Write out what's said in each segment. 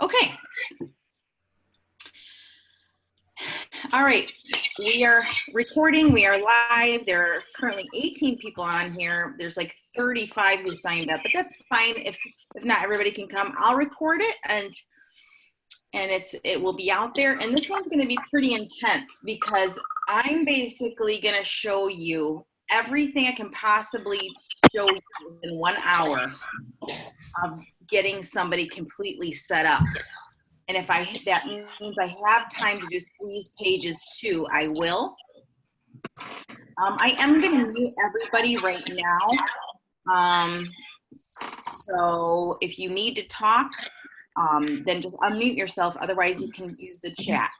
Okay. All right. We are recording. We are live. There are currently 18 people on here. There's like 35 who signed up, but that's fine. If not everybody can come, I'll record it and it will be out there. And this one's going to be pretty intense because I'm basically going to show you everything I can possibly show you in 1 hour of getting somebody completely set up. And if that means I have time to do these pages too, I will. I am going to mute everybody right now. So if you need to talk, then just unmute yourself. Otherwise, you can use the chat.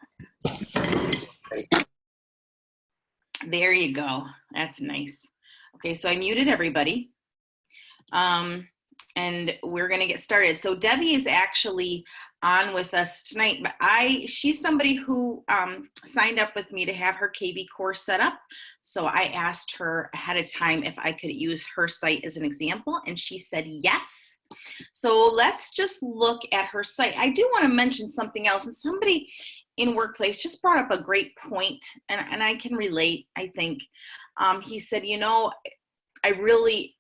There you go. That's nice. Okay, so I muted everybody. And we're going to get started. So Debbie is actually on with us tonight, but she's somebody who signed up with me to have her kvCore set up. So I asked her ahead of time if I could use her site as an example, and she said yes. So let's just look at her site. I do want to mention something else, and somebody in Workplace just brought up a great point, and I can relate, I think. He said, you know, I really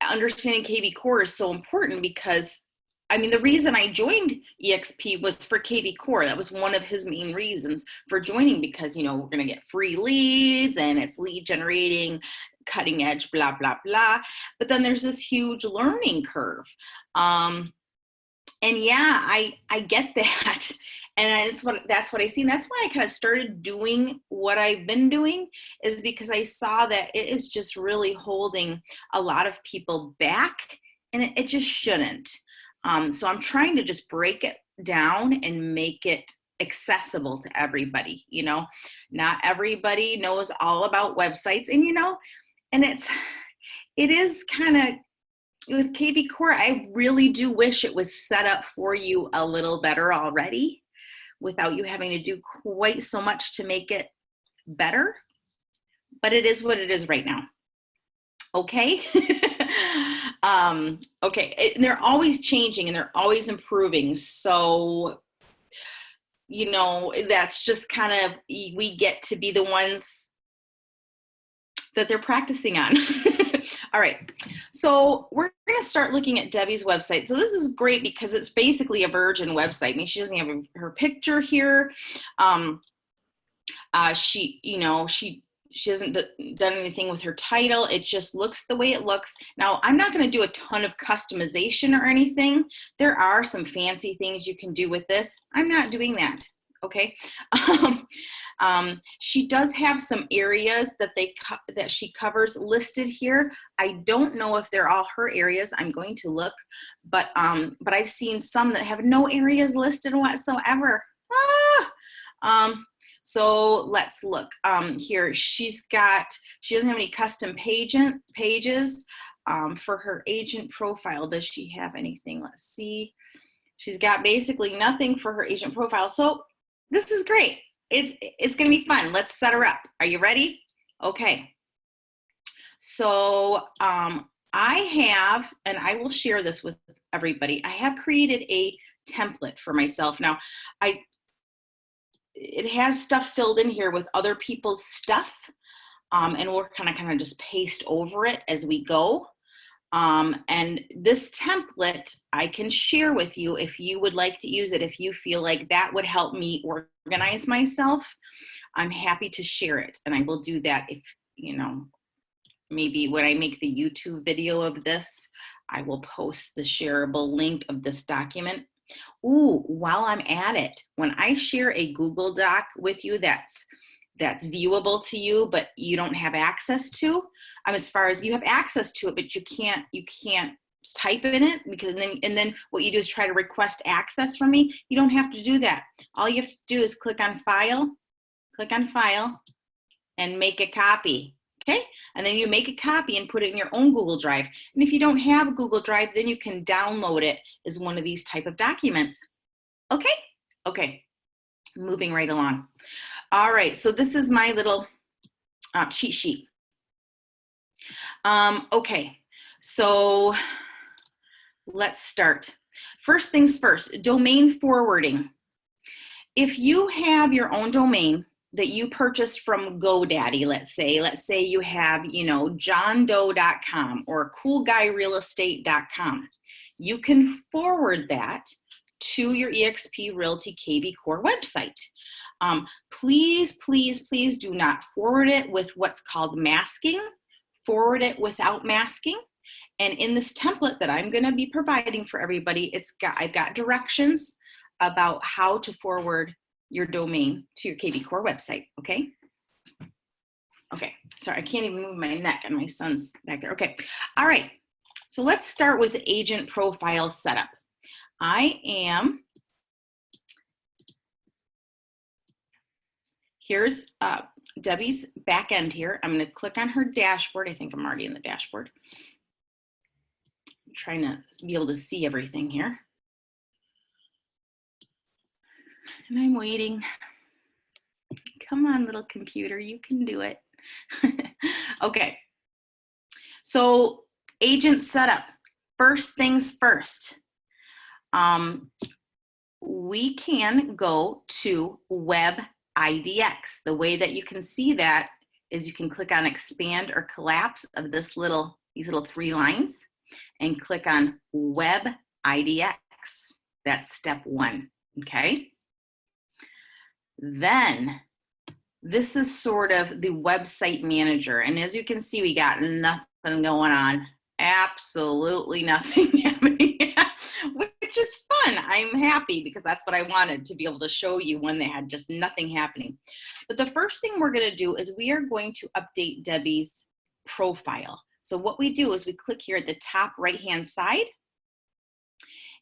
understanding kvCore is so important because, I mean, the reason I joined EXP was for kvCore. That was one of his main reasons for joining, because, you know, we're going to get free leads and it's lead generating, cutting edge, blah, blah, blah. But then there's this huge learning curve. And yeah, I get that. And that's what I see. And that's why I kind of started doing what I've been doing, is because I saw that it is just really holding a lot of people back, and it just shouldn't. So I'm trying to just break it down and make it accessible to everybody. You know, not everybody knows all about websites, and, you know, and it is kind of, with kvCore, I really do wish it was set up for you a little better already, without you having to do quite so much to make it better. But it is what it is right now. Okay. Okay. And they're always changing and they're always improving. So, you know, that's just kind of, we get to be the ones that they're practicing on. All right, so we're going to start looking at Debbie's website. So this is great because it's basically a virgin website. I mean, she doesn't have her picture here. She hasn't done anything with her title. It just looks the way it looks. Now, I'm not going to do a ton of customization or anything. There are some fancy things you can do with this. I'm not doing that. Okay. She does have some areas that she covers listed here. I don't know if they're all her areas. I'm going to look, but I've seen some that have no areas listed whatsoever. So let's look here. She doesn't have any custom pages for her agent profile. Does she have anything? Let's see. She's got basically nothing for her agent profile. So this is great. It's going to be fun. Let's set her up. Are you ready? Okay. So I have, and I will share this with everybody, I have created a template for myself. Now, it has stuff filled in here with other people's stuff, and we'll kind of just paste over it as we go. And this template I can share with you if you would like to use it. If you feel like that would help me organize myself, I'm happy to share it. And I will do that if, you know, maybe when I make the YouTube video of this, I will post the shareable link of this document. Ooh, while I'm at it, when I share a Google Doc with you that's viewable to you, but you don't have access to, as far as you have access to it, but you can't type in it, because then what you do is try to request access from me. You don't have to do that. All you have to do is click on file, and make a copy. Okay, and then you make a copy and put it in your own Google Drive. And if you don't have a Google Drive, then you can download it as one of these type of documents. Okay, moving right along. All right, so this is my little cheat sheet. Okay, so let's start. First things first, domain forwarding. If you have your own domain that you purchased from GoDaddy, let's say you have, you know, johndoe.com or coolguyrealestate.com, you can forward that to your eXp Realty kvCore website. Please, please, please do not forward it with what's called masking. Forward it without masking. And in this template that I'm going to be providing for everybody, I've got directions about how to forward your domain to your kvCore website, okay? Okay, sorry, I can't even move my neck and my son's back there. Okay, all right, so let's start with the agent profile setup. Here's Debbie's back end here. I'm gonna click on her dashboard. I think I'm already in the dashboard. I'm trying to be able to see everything here. And I'm waiting. Come on, little computer, you can do it. Okay, so agent setup. First things first. We can go to Web IDX. The way that you can see that is you can click on expand or collapse of these little 3 lines and click on Web IDX. That's step 1, okay? Then this is sort of the website manager. And as you can see, we got nothing going on. Absolutely nothing happening, which is fun. I'm happy because that's what I wanted, to be able to show you when they had just nothing happening. But the first thing we're going to do is we are going to update Debbie's profile. So what we do is we click here at the top right-hand side,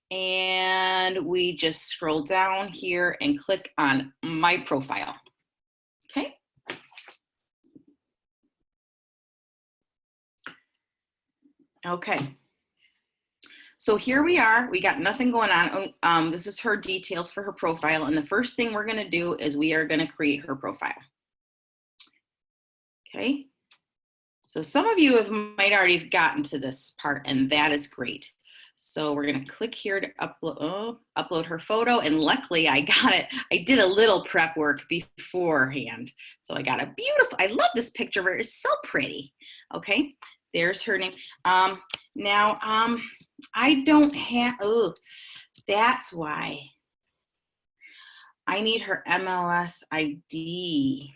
and we just scroll down here and click on My Profile. Okay. Okay. So here we are. We got nothing going on. This is her details for her profile. And the first thing we're going to do is we are going to create her profile. Okay. So some of you might already have gotten to this part, and that is great. So we're going to click here to upload her photo. And luckily I got it. I did a little prep work beforehand. So I got a beautiful, I love this picture of her. It's so pretty. Okay. There's her name. Now, I don't have, oh, that's why. I need her MLS ID.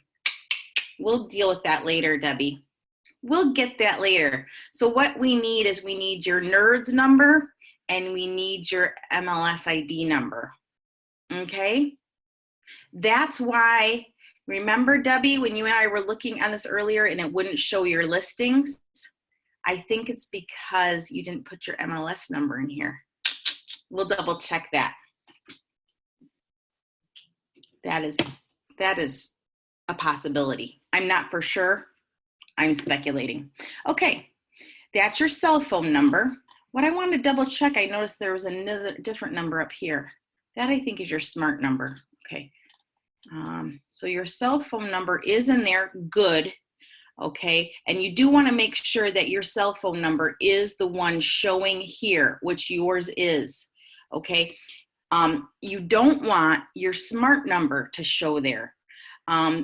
We'll deal with that later, Debbie. We'll get that later. So what we need is we need your NERDS number and we need your MLS ID number, okay? That's why, remember Debbie, when you and I were looking on this earlier and it wouldn't show your listings? I think it's because you didn't put your MLS number in here. We'll double check that. That is a possibility. I'm not for sure. I'm speculating. Okay, that's your cell phone number. What I want to double check, I noticed there was another different number up here. That I think is your smart number. Okay, so your cell phone number is in there, good. Okay, and you do want to make sure that your cell phone number is the one showing here, which yours is. Okay, you don't want your smart number to show there.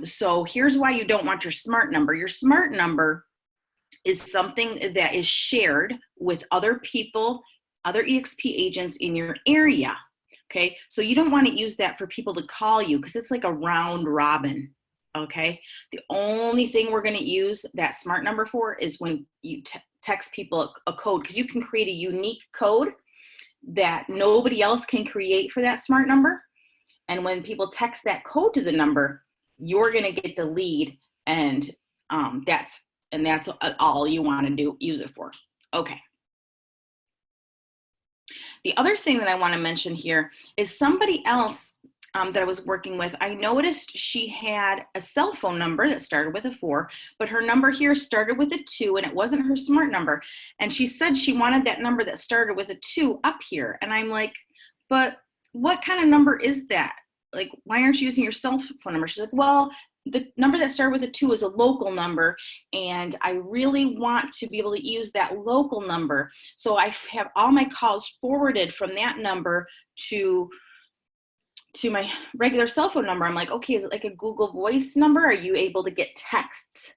So here's why you don't want your smart number. Your smart number is something that is shared with other people, other eXp agents in your area. Okay, so you don't want to use that for people to call you because it's like a round robin. Okay, the only thing we're going to use that smart number for is when you text people a code, because you can create a unique code that nobody else can create for that smart number. And when people text that code to the number, you're going to get the lead, and that's all you want to use it for. Okay. The other thing that I want to mention here is somebody else that I was working with. I noticed she had a cell phone number that started with a 4, but her number here started with a 2, and it wasn't her smart number. And she said she wanted that number that started with a 2 up here. And I'm like, but what kind of number is that? Like, why aren't you using your cell phone number? She's like, well, the number that started with a 2 is a local number, and I really want to be able to use that local number. So I have all my calls forwarded from that number to my regular cell phone number. I'm like, okay, is it like a Google Voice number? Are you able to get texts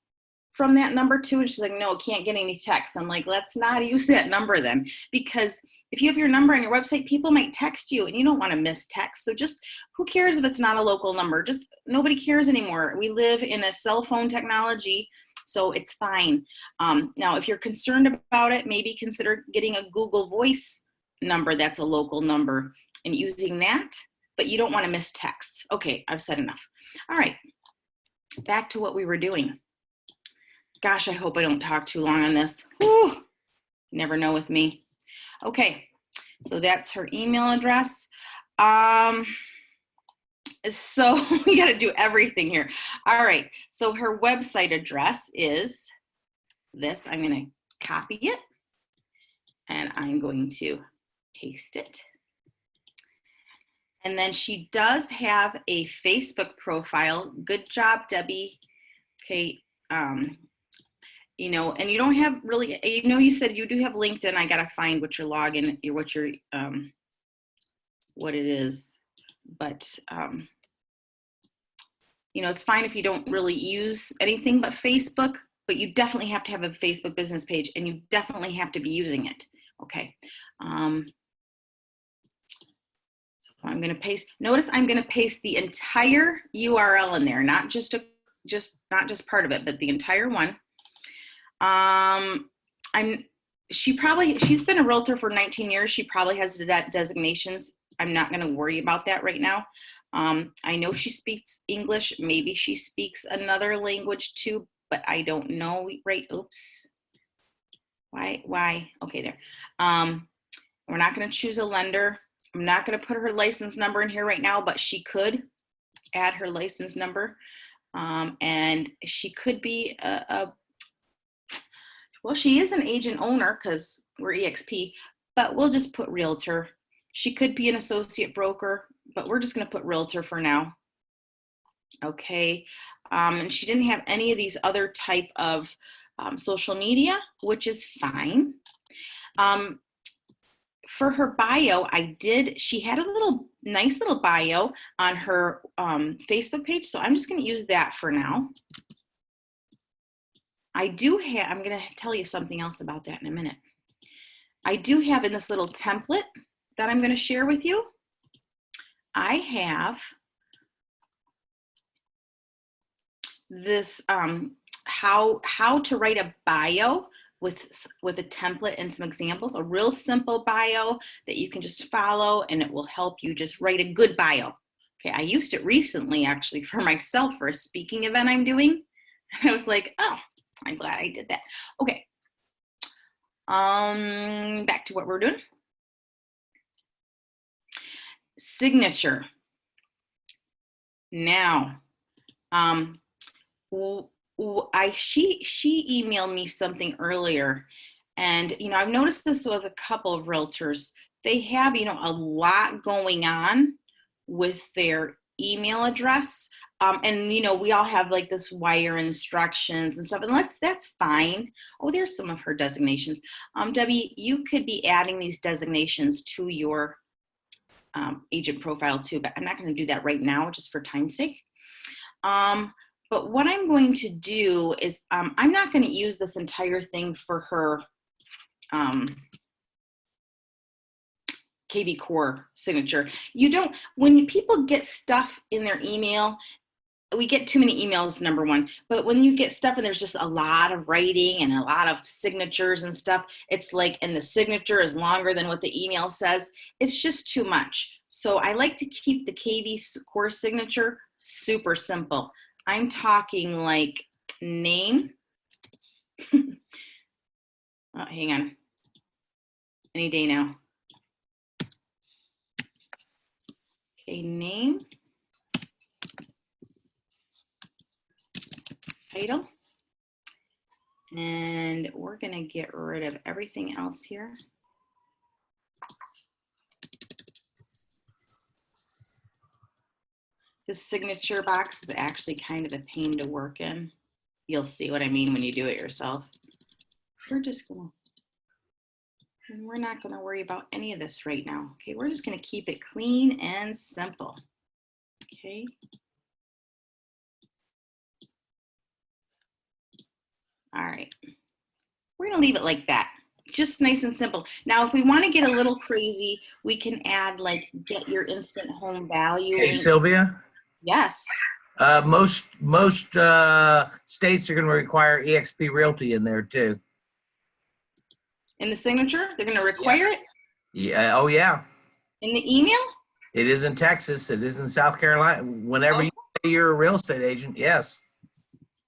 from that number too? And she's like, no, can't get any texts. I'm like, let's not use that number then, because if you have your number on your website, people might text you and you don't want to miss text. So just, who cares if it's not a local number? Just, nobody cares anymore. We live in a cell phone technology, so it's fine. Now, if you're concerned about it, maybe consider getting a Google Voice number that's a local number and using that, but you don't want to miss texts. Okay, I've said enough. All right, back to what we were doing. Gosh, I hope I don't talk too long on this. Whew, you never know with me. Okay, so that's her email address. So we got to do everything here. All right, so her website address is this. I'm going to copy it, and I'm going to paste it. And then she does have a Facebook profile. Good job, Debbie. Okay. You know, and you don't have really, you know, you said you do have LinkedIn. I got to find what your login, what it is. But, you know, it's fine if you don't really use anything but Facebook, but you definitely have to have a Facebook business page, and you definitely have to be using it. Okay. So I'm going to paste, notice I'm going to paste the entire URL in there, not just part of it, but the entire one. She's been a realtor for 19 years. She probably has designations. I'm not going to worry about that right now. I know she speaks English. Maybe she speaks another language too, but I don't know. Right? Oops. Why? Okay, there. We're not going to choose a lender. I'm not going to put her license number in here right now, but she could add her license number. And she could be well, she is an agent owner because we're EXP, but we'll just put realtor. She could be an associate broker, but we're just going to put realtor for now. Okay. And she didn't have any of these other type of social media, which is fine. For her bio, she had a nice little bio on her Facebook page, so I'm just going to use that for now. I'm going to tell you something else about that in a minute. I do have in this little template that I'm going to share with you, I have this how to write a bio with a template and some examples, a real simple bio that you can just follow, and it will help you just write a good bio. Okay, I used it recently actually for myself for a speaking event I'm doing. And I was like, oh, I'm glad I did that. Okay. Back to what we're doing. Signature. Now, she emailed me something earlier, and you know, I've noticed this with a couple of realtors. They have, you know, a lot going on with their email address. And you know, we all have like this wire instructions and stuff, and that's fine. Oh, there's some of her designations. Debbie, you could be adding these designations to your agent profile too, but I'm not going to do that right now just for time's sake. But what I'm going to do is I'm not going to use this entire thing for her kvCore signature. When people get stuff in their email, we get too many emails, number one, but when you get stuff and there's just a lot of writing and a lot of signatures and stuff, it's like, and the signature is longer than what the email says, it's just too much. So I like to keep the kvCore signature super simple. I'm talking like name. Oh, hang on. Any day now. Okay, name. Title. And we're going to get rid of everything else here. This signature box is actually kind of a pain to work in. You'll see what I mean when you do it yourself. We're just gonna, and we're not gonna worry about any of this right now. Okay, we're just gonna keep it clean and simple. Okay. All right, we're gonna leave it like that. Just nice and simple. Now, if we want to get a little crazy, we can add like get your instant home value. Hey, Sylvia. Yes. Most states are going to require eXp Realty in there too. In the signature, they're going to require it? Yeah. Oh, yeah. In the email? It is in Texas. It is in South Carolina. Whenever you say you're a real estate agent, yes.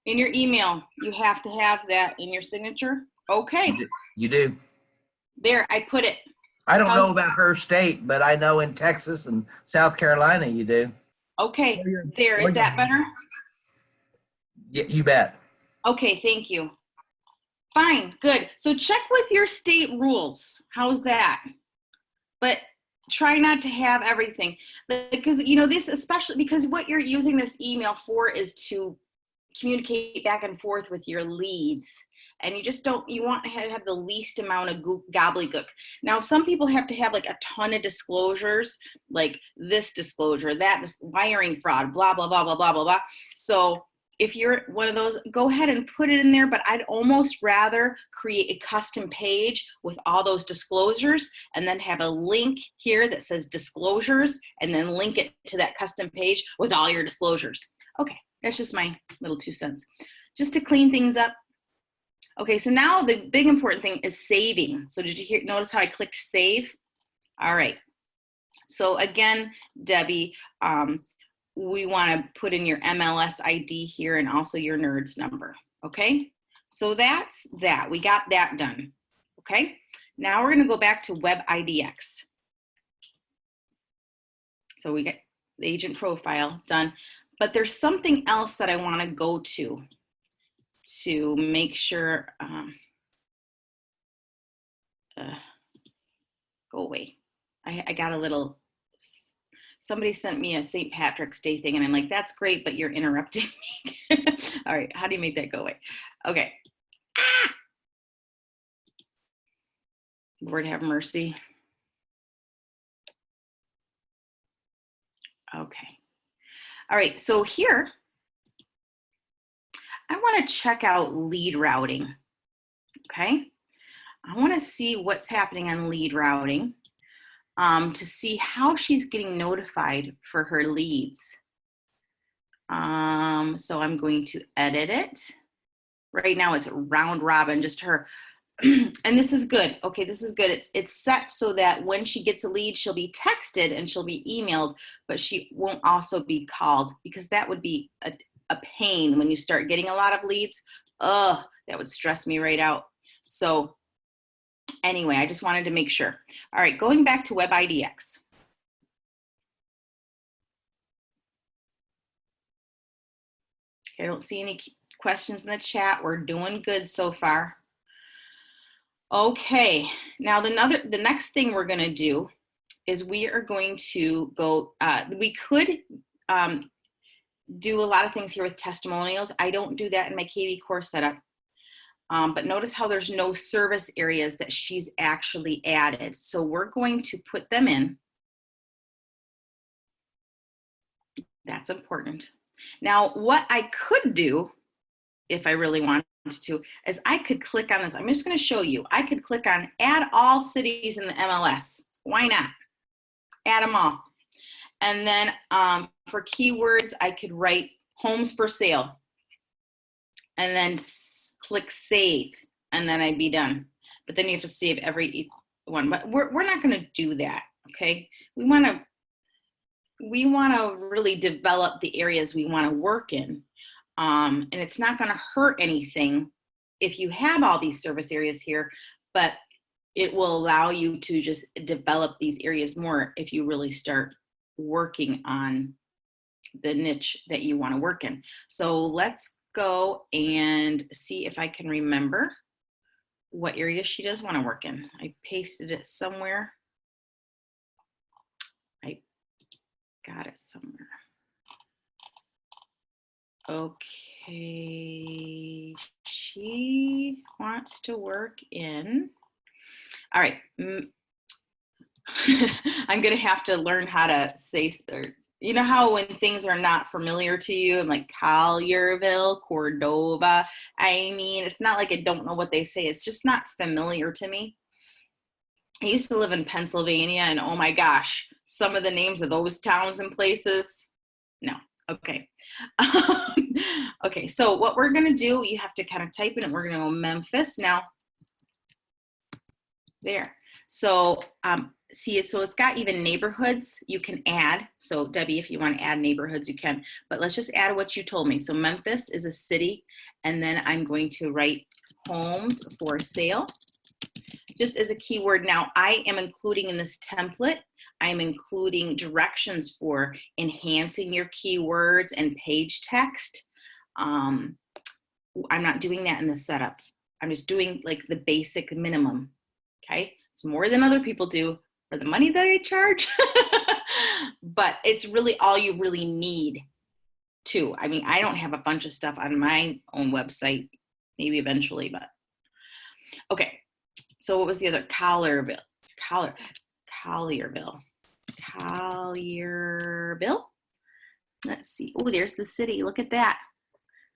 In your email, you have to have that in your signature? Okay. You do. There, I put it. I don't know about her state, but I know in Texas and South Carolina you do. Okay, there. Is that better? Yeah, you bet. Okay, thank you. Fine, good. So check with your state rules. How's that? But try not to have everything. Because, you know, this especially because what you're using this email for is to communicate back and forth with your leads. And you just don't, you want to have the least amount of gobbledygook. Now, some people have to have like a ton of disclosures, like this disclosure, that wiring fraud, blah, blah, blah, blah, blah, blah, blah. So if you're one of those, go ahead and put it in there, but I'd almost rather create a custom page with all those disclosures and then have a link here that says disclosures and then link it to that custom page with all your disclosures. Okay, that's just my little 2 cents. Just to clean things up. Okay, so now the big important thing is saving. So did you notice how I clicked save? All right. So again, Debbie, we want to put in your MLS ID here and also your NERDS number. Okay, so that's that. We got that done. Okay, now we're going to go back to Web IDX. So we get the agent profile done, but there's something else that I want to go to make sure, go away. I got a little, somebody sent me a St. Patrick's Day thing and I'm like, that's great, but you're interrupting me. All right, how do you make that go away? Okay. Ah! Lord have mercy. Okay. All right, so here, I want to check out lead routing, okay? I want to see what's happening on lead routing to see how she's getting notified for her leads. So I'm going to edit it. Right now it's round robin, just her. And this is good. Okay, this is good. It's set so that when she gets a lead, she'll be texted and she'll be emailed, but she won't also be called because that would be a pain when you start getting a lot of leads. Ugh, that would stress me right out. So anyway, I just wanted to make sure. All right, going back to Web IDX. Okay, I don't see any questions in the chat. We're doing good so far. Okay, now the next thing we're going to do is we are going to go, we could do a lot of things here with testimonials. I don't do that in my kvCore setup. But notice how there's no service areas that she's actually added. So we're going to put them in. That's important. Now, what I could do, if I really wanted to, is I could click on this. I'm just going to show you. I could click on add all cities in the MLS. Why not? Add them all. And then for keywords, I could write homes for sale. And then click save, and then I'd be done. But then you have to save every one. But we're not going to do that, okay? We want to really develop the areas we want to work in, and it's not going to hurt anything if you have all these service areas here, but it will allow you to just develop these areas more if you really start working on the niche that you want to work in. So let's go and see if I can remember what area she does want to work in. I pasted it somewhere. I got it somewhere. Okay, she wants to work in, all right. I'm gonna have to learn how to say, you know how when things are not familiar to you, I'm like Collierville, Cordova. I mean, it's not like I don't know what they say. It's just not familiar to me. I used to live in Pennsylvania, and oh my gosh, some of the names of those towns and places, no. Okay. Okay, so what we're gonna do, you have to kind of type in it. We're gonna go Memphis now. There. So see, so it's got even neighborhoods you can add. So Debbie, if you want to add neighborhoods, you can. But let's just add what you told me. So Memphis is a city, and then I'm going to write homes for sale, just as a keyword. Now, I am including in this template, I'm including directions for enhancing your keywords and page text. I'm not doing that in the setup. I'm just doing like the basic minimum. Okay, it's more than other people do for the money that I charge, but it's really all you really need to. I mean, I don't have a bunch of stuff on my own website, maybe eventually, but okay. So what was the other? Collierville. Let's see. Oh, there's the city. Look at that.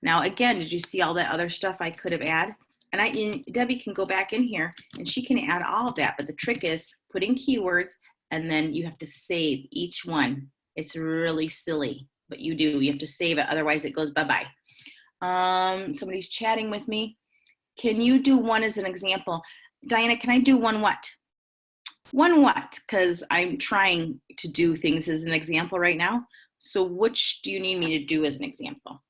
Now, again, did you see all that other stuff I could have added? And Debbie can go back in here and she can add all of that. But the trick is putting keywords, and then you have to save each one. It's really silly, but you do. You have to save it. Otherwise, it goes bye-bye. Somebody's chatting with me. Can you do one as an example? Diana, can I do one what? One what? Because I'm trying to do things as an example right now. So which do you need me to do as an example?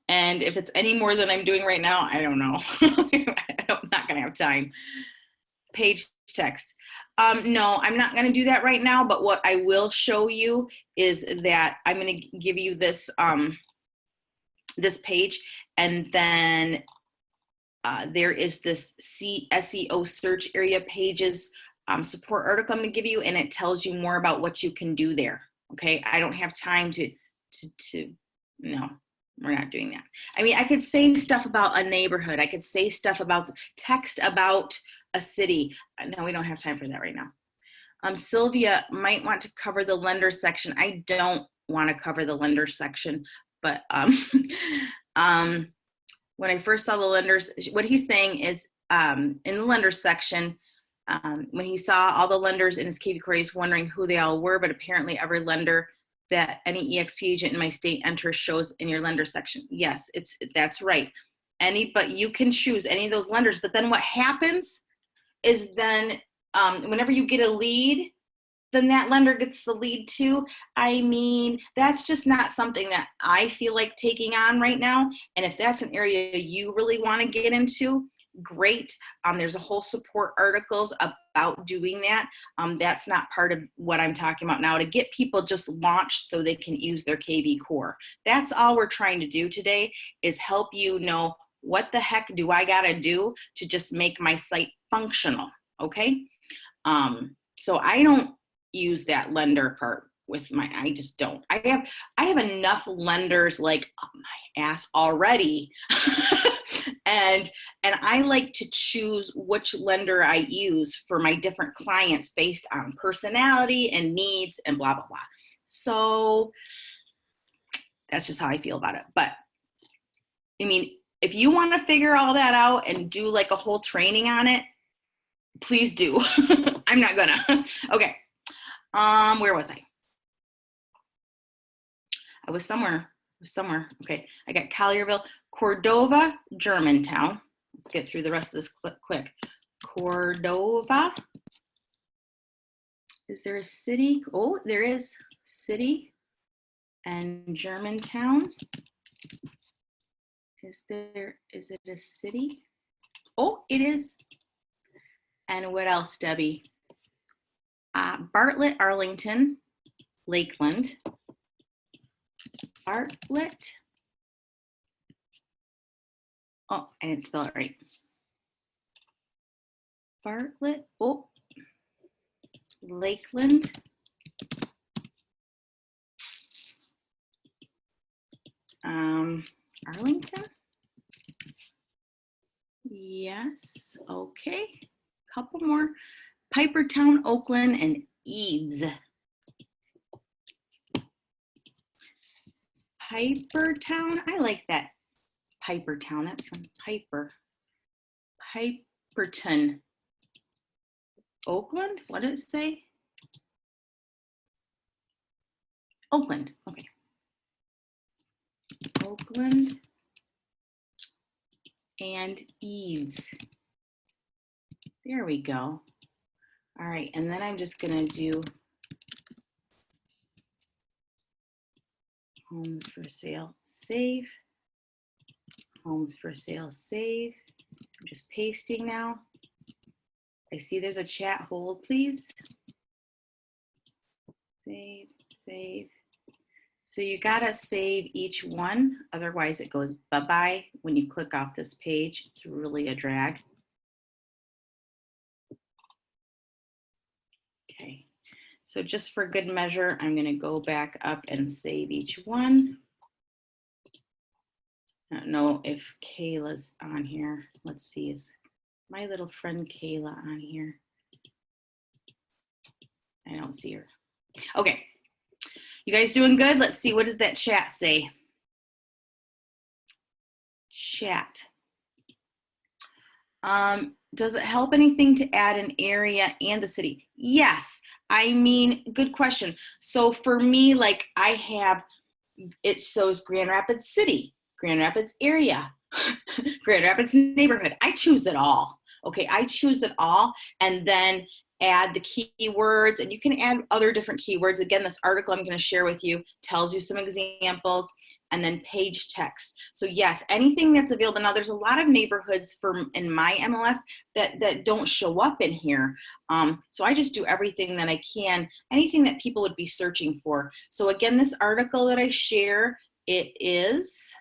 And if it's any more than I'm doing right now, I don't know. I'm not gonna have time. Page text. No, I'm not gonna do that right now, but what I will show you is that I'm gonna give you this, this page, and then there is this SEO search area pages support article I'm gonna give you, and it tells you more about what you can do there, okay? I don't have time to no. We're not doing that. I mean, I could say stuff about a neighborhood. I could say stuff about text about a city. No, we don't have time for that right now. Sylvia might want to cover the lender section. I don't want to cover the lender section, but when I first saw the lenders, what he's saying is in the lender section, when he saw all the lenders in his kvCore, he's wondering who they all were, but apparently every lender that any EXP agent in my state enters shows in your lender section. Yes, that's right. But you can choose any of those lenders. But then what happens is then whenever you get a lead, then that lender gets the lead too. I mean, that's just not something that I feel like taking on right now. And if that's an area you really want to get into, great. There's a whole support articles about doing that. That's not part of what I'm talking about now, to get people just launched so they can use their kvCore. That's all we're trying to do today, is help you know what the heck do I gotta do to just make my site functional, okay? So I don't use that lender part with I just don't. I have enough lenders like up my ass already. and I like to choose which lender I use for my different clients based on personality and needs and blah, blah, blah. So that's just how I feel about it. But I mean, if you want to figure all that out and do like a whole training on it, please do. I'm not gonna. Okay. Where was I? I was somewhere. Okay, I got Collierville, Cordova, Germantown. Let's get through the rest of this quick. Cordova. Is there a city? Oh, there is. City. And Germantown. Is it a city? Oh, it is. And what else, Debbie? Bartlett, Arlington, Lakeland. Bartlett. Oh, I didn't spell it right. Bartlett. Oh, Lakeland. Arlington? Yes, okay. Couple more. Pipertown, Oakland, and Eads. Pipertown, I like that. Pipertown, that's from Piper. Piperton. Oakland, what did it say? Oakland, okay. Oakland and Eads. There we go. All right, and then I'm just gonna do homes for sale, save. Homes for sale, save. I'm just pasting now. I see there's a chat, hold please. Save, save. So you gotta save each one, otherwise it goes bye-bye when you click off this page. It's really a drag. Okay, so just for good measure, I'm gonna go back up and save each one. I don't know if Kayla's on here. Let's see, is my little friend Kayla on here? I don't see her. Okay, you guys doing good? Let's see, what does that chat say? Chat. Does it help anything to add an area and the city? Yes, I mean, good question. So for me, like I have, it shows Grand Rapids City, Grand Rapids area, Grand Rapids neighborhood. I choose it all. Okay, I choose it all and then add the keywords, and you can add other different keywords. Again, this article I'm going to share with you tells you some examples, and then page text. So yes, anything that's available. Now there's a lot of neighborhoods in my MLS that don't show up in here. So I just do everything that I can, anything that people would be searching for. So again, this article that I share, it is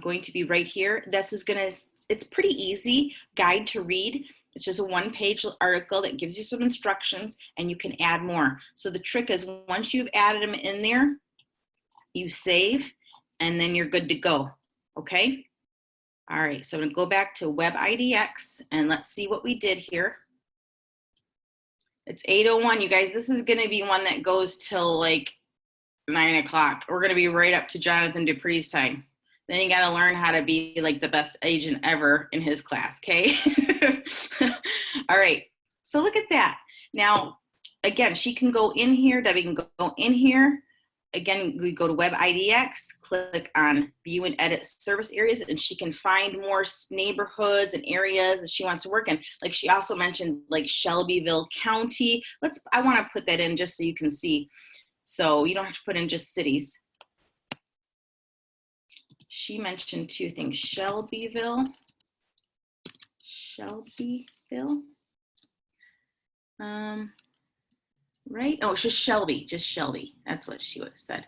going to be right here. This is gonna, it's pretty easy guide to read. It's just a one-page article that gives you some instructions and you can add more. So the trick is once you've added them in there, you save and then you're good to go, okay? All right, so I'm gonna go back to Web IDX and let's see what we did here. It's 8:01, you guys. This is gonna be one that goes till like 9 o'clock. We're gonna be right up to Jonathan Dupree's time. Then you got to learn how to be like the best agent ever in his class, okay? All right, so look at that. Now, again, she can go in here, Debbie can go in here. Again, we go to Web IDX, click on View and Edit Service Areas, and she can find more neighborhoods and areas that she wants to work in. Like she also mentioned like Shelbyville County. I want to put that in just so you can see. So you don't have to put in just cities. She mentioned two things, Shelbyville, right? Oh, it's just Shelby. That's what she would have said.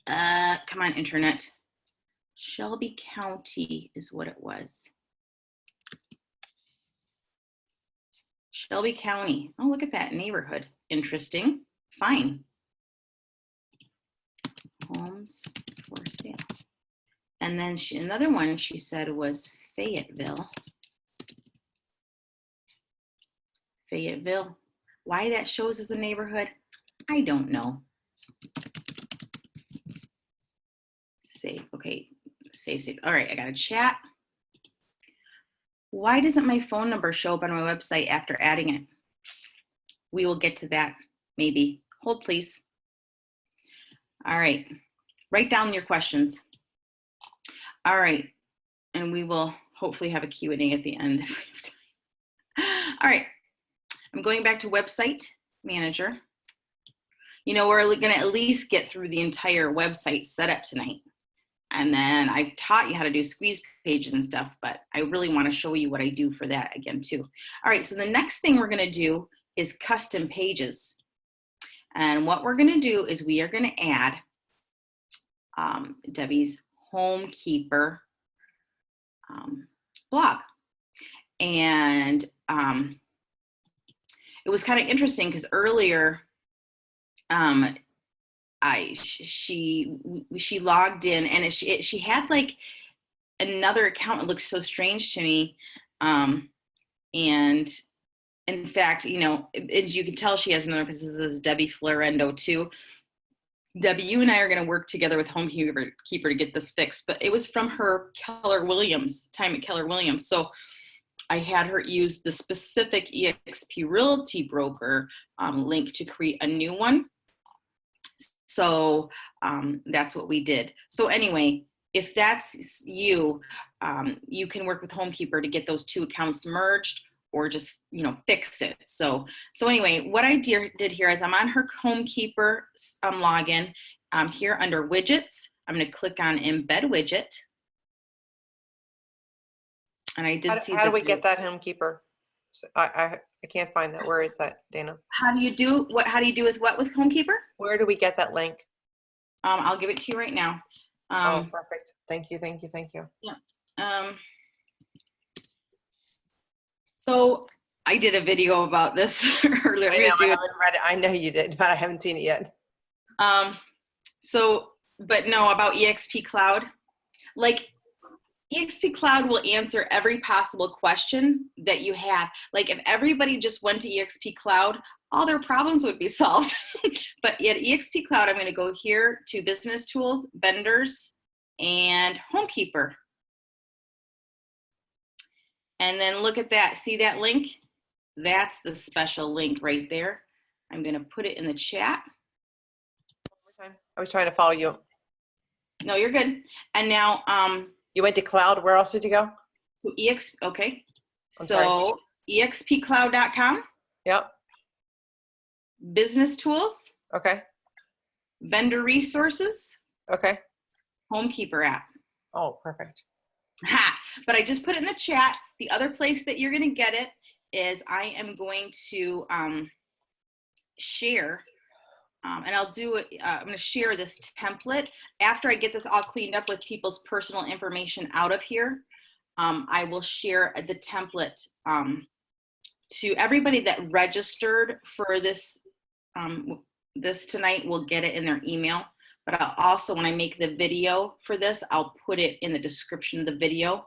Come on, internet. Shelby County is what it was. Shelby County. Oh, look at that neighborhood. Interesting. Fine. Homes for sale. And then another one she said was Fayetteville. Fayetteville. Why that shows as a neighborhood, I don't know. Save, okay, save. All right, I got a chat. Why doesn't my phone number show up on my website after adding it? We will get to that, maybe. Hold, please. All right, write down your questions. All right, and we will hopefully have a Q&A at the end. All right, I'm going back to Website Manager. You know, we're gonna at least get through the entire website setup tonight. And then I taught you how to do squeeze pages and stuff, but I really wanna show you what I do for that again too. All right, so the next thing we're gonna do is custom pages. And what we're gonna do is we are gonna add Debbie's Homekeeper blog. And it was kind of interesting because earlier she logged in, and she had like another account. It looks so strange to me. And in fact, you know, as you can tell, she has another, because this is Debbie Florendo too. Debbie, you and I are going to work together with HomeKeeper to get this fixed, but it was from her Keller Williams, time at Keller Williams. So I had her use the specific eXp Realty broker link to create a new one. So that's what we did. So anyway, if that's you, you can work with HomeKeeper to get those two accounts merged, or just, you know, fix it. So anyway, what I did here is I'm on her HomeKeeper login. Here under widgets, I'm going to click on embed widget. And I did see. How do we get that HomeKeeper? So I can't find that. Where is that, Dana? How do you do what? How do you do with what with HomeKeeper? Where do we get that link? I'll give it to you right now. Oh, perfect. Thank you. Thank you. Thank you. Yeah. So I did a video about this earlier. I know, I haven't read it. I know you did, but I haven't seen it yet. But no, about eXp Cloud. Like, eXp Cloud will answer every possible question that you have. Like, if everybody just went to eXp Cloud, all their problems would be solved. But at eXp Cloud, I'm going to go here to Business Tools, Vendors, and HomeKeeper. And then look at that. See that link? That's the special link right there. I'm going to put it in the chat. I was trying to follow you. No, you're good. And now, you went to cloud. Where else did you go? Okay. I'm sorry. expcloud.com. Yep. Business Tools. Okay. Vendor Resources. Okay. HomeKeeper app. Oh, perfect. Ha! But I just put it in the chat. The other place that you're going to get it is I am going to share, and I'll do it. I'm going to share this template after I get this all cleaned up with people's personal information out of here. I will share the template to everybody that registered for this. This tonight will get it in their email. But I'll also, when I make the video for this, I'll put it in the description of the video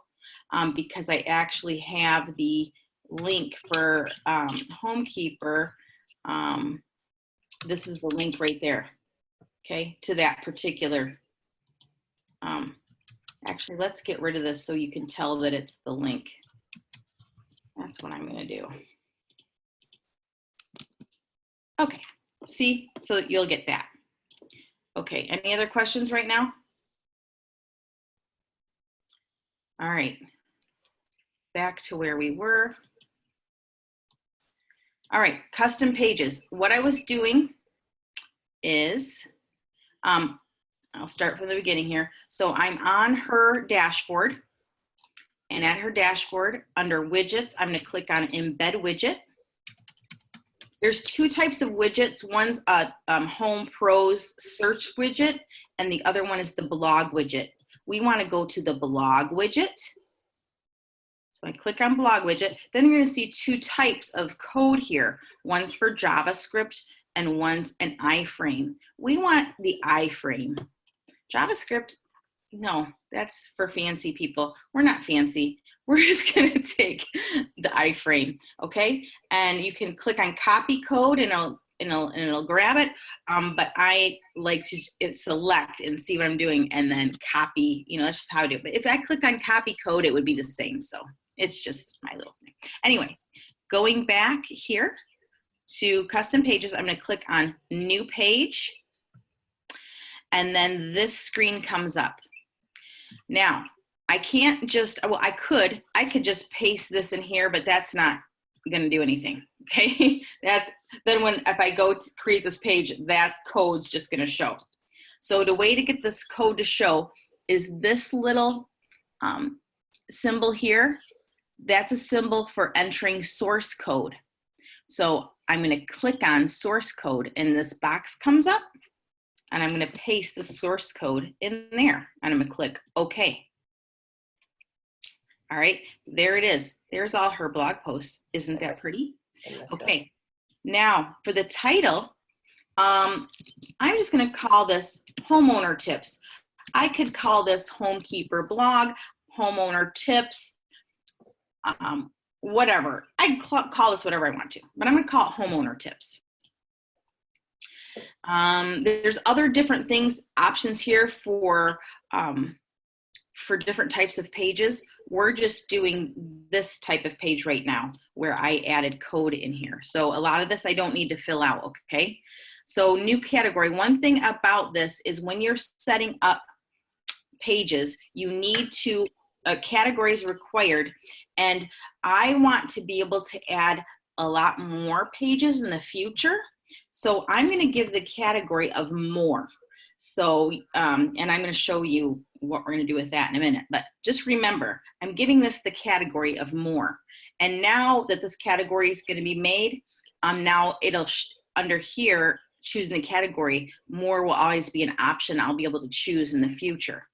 because I actually have the link for HomeKeeper. This is the link right there, okay, to that particular. Actually, let's get rid of this so you can tell that it's the link. That's what I'm going to do. Okay, see, so you'll get that. Okay, any other questions right now? All right, back to where we were. All right, custom pages. What I was doing is, I'll start from the beginning here. So I'm on her dashboard, and at her dashboard, under widgets, I'm gonna click on embed widget. There's two types of widgets. One's a Home Pros search widget, and the other one is the blog widget. We want to go to the blog widget. So I click on blog widget. Then you're going to see two types of code here. One's for JavaScript and one's an iframe. We want the iframe. JavaScript, no, that's for fancy people. We're not fancy. We're just going to take the iframe, okay? And you can click on copy code and it'll grab it. But I like to select and see what I'm doing and then copy, you know, that's just how I do it. But if I clicked on copy code, it would be the same. So it's just my little thing. Anyway, going back here to custom pages, I'm going to click on new page. And then this screen comes up. Now, I can't just, well, I could just paste this in here, but that's not going to do anything, okay? If I go to create this page, that code's just going to show. So the way to get this code to show is this little symbol here. That's a symbol for entering source code. So I'm going to click on source code, and this box comes up, and I'm going to paste the source code in there, and I'm going to click OK. All right, there it is. There's all her blog posts. Isn't that pretty? Okay, now for the title, I'm just going to call this homeowner tips. I could call this homekeeper blog, homeowner tips, whatever. I can call this whatever I want to, but I'm going to call it homeowner tips. There's other different things, options here for different types of pages. We're just doing this type of page right now where I added code in here. So a lot of this I don't need to fill out, okay? So new category. One thing about this is when you're setting up pages, you need to, categories required, and I want to be able to add a lot more pages in the future. So I'm going to give the category of more. So, and I'm going to show you what we're going to do with that in a minute, but just remember, I'm giving this the category of more. And now that this category is going to be made, now it'll, under here, choosing the category, more will always be an option I'll be able to choose in the future.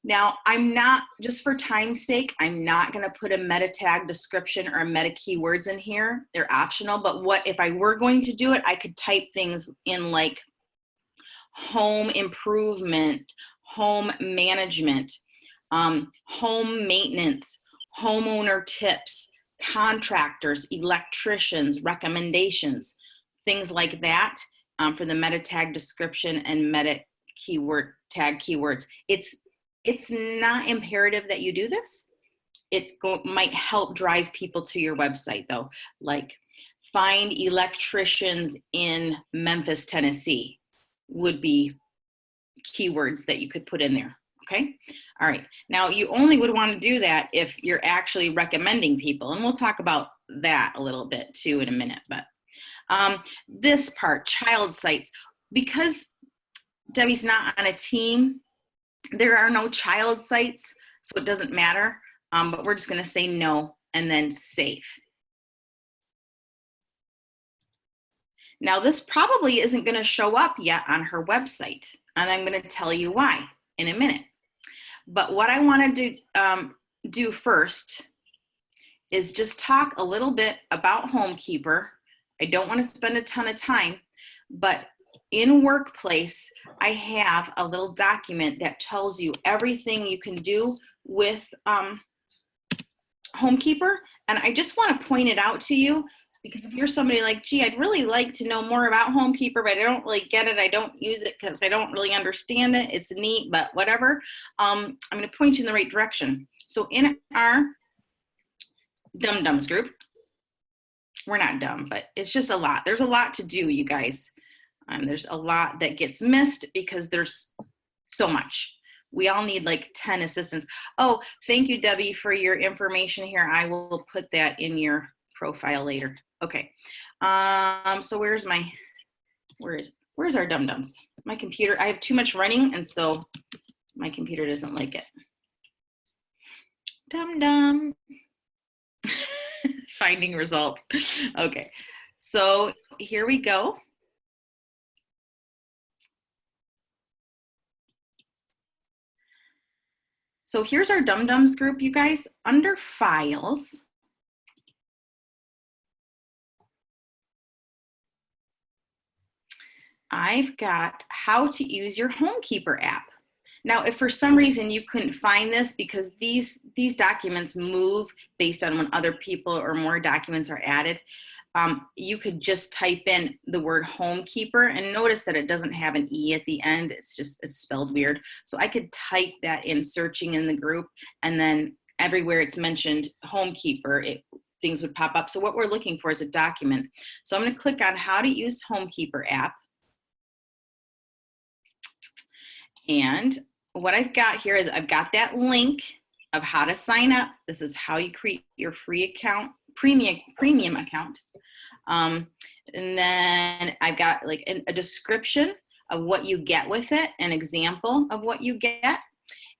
Now, I'm not, just for time's sake, I'm not going to put a meta tag description or meta keywords in here. They're optional, but what if I were going to do it, I could type things in like home improvement, home management, home maintenance, homeowner tips, contractors, electricians, recommendations, things like that, for the meta tag description and meta keyword tag keywords. It's not imperative that you do this. Might help drive people to your website though, like find electricians in Memphis, Tennessee would be keywords that you could put in there, okay? All right, now you only would want to do that if you're actually recommending people, and we'll talk about that a little bit too in a minute, but this part, child sites, because Debbie's not on a team, there are no child sites, so it doesn't matter, but we're just going to say no and then save. Now this probably isn't going to show up yet on her website, and I'm going to tell you why in a minute. But what I want to do first is just talk a little bit about Homekeeper. I don't want to spend a ton of time, but in Workplace, I have a little document that tells you everything you can do with Homekeeper, and I just want to point it out to you, because if you're somebody like, gee, I'd really like to know more about Homekeeper, but I don't really get it, I don't use it because I don't really understand it, it's neat, but whatever, I'm going to point you in the right direction. So in our dum-dums group, we're not dumb, but it's just a lot. There's a lot to do, you guys. There's a lot that gets missed because there's so much. We all need like 10 assistants. Oh, thank you, Debbie, for your information here. I will put that in your profile later. Okay. So where's our dum-dums? My computer, I have too much running, and so my computer doesn't like it. Dum-dum. Finding results. Okay. So here we go. So here's our dum-dums group, you guys. Under files, I've got how to use your Homekeeper app. Now, if for some reason you couldn't find this, because these documents move based on when other people or more documents are added, you could just type in the word Homekeeper, and notice that it doesn't have an E at the end. It's spelled weird. So I could type that in searching in the group, and then everywhere it's mentioned Homekeeper, things would pop up. So what we're looking for is a document. So I'm going to click on how to use Homekeeper app. And what I've got here is I've got that link of how to sign up. This is how you create your free account, premium account. And then I've got like a description of what you get with it, an example of what you get.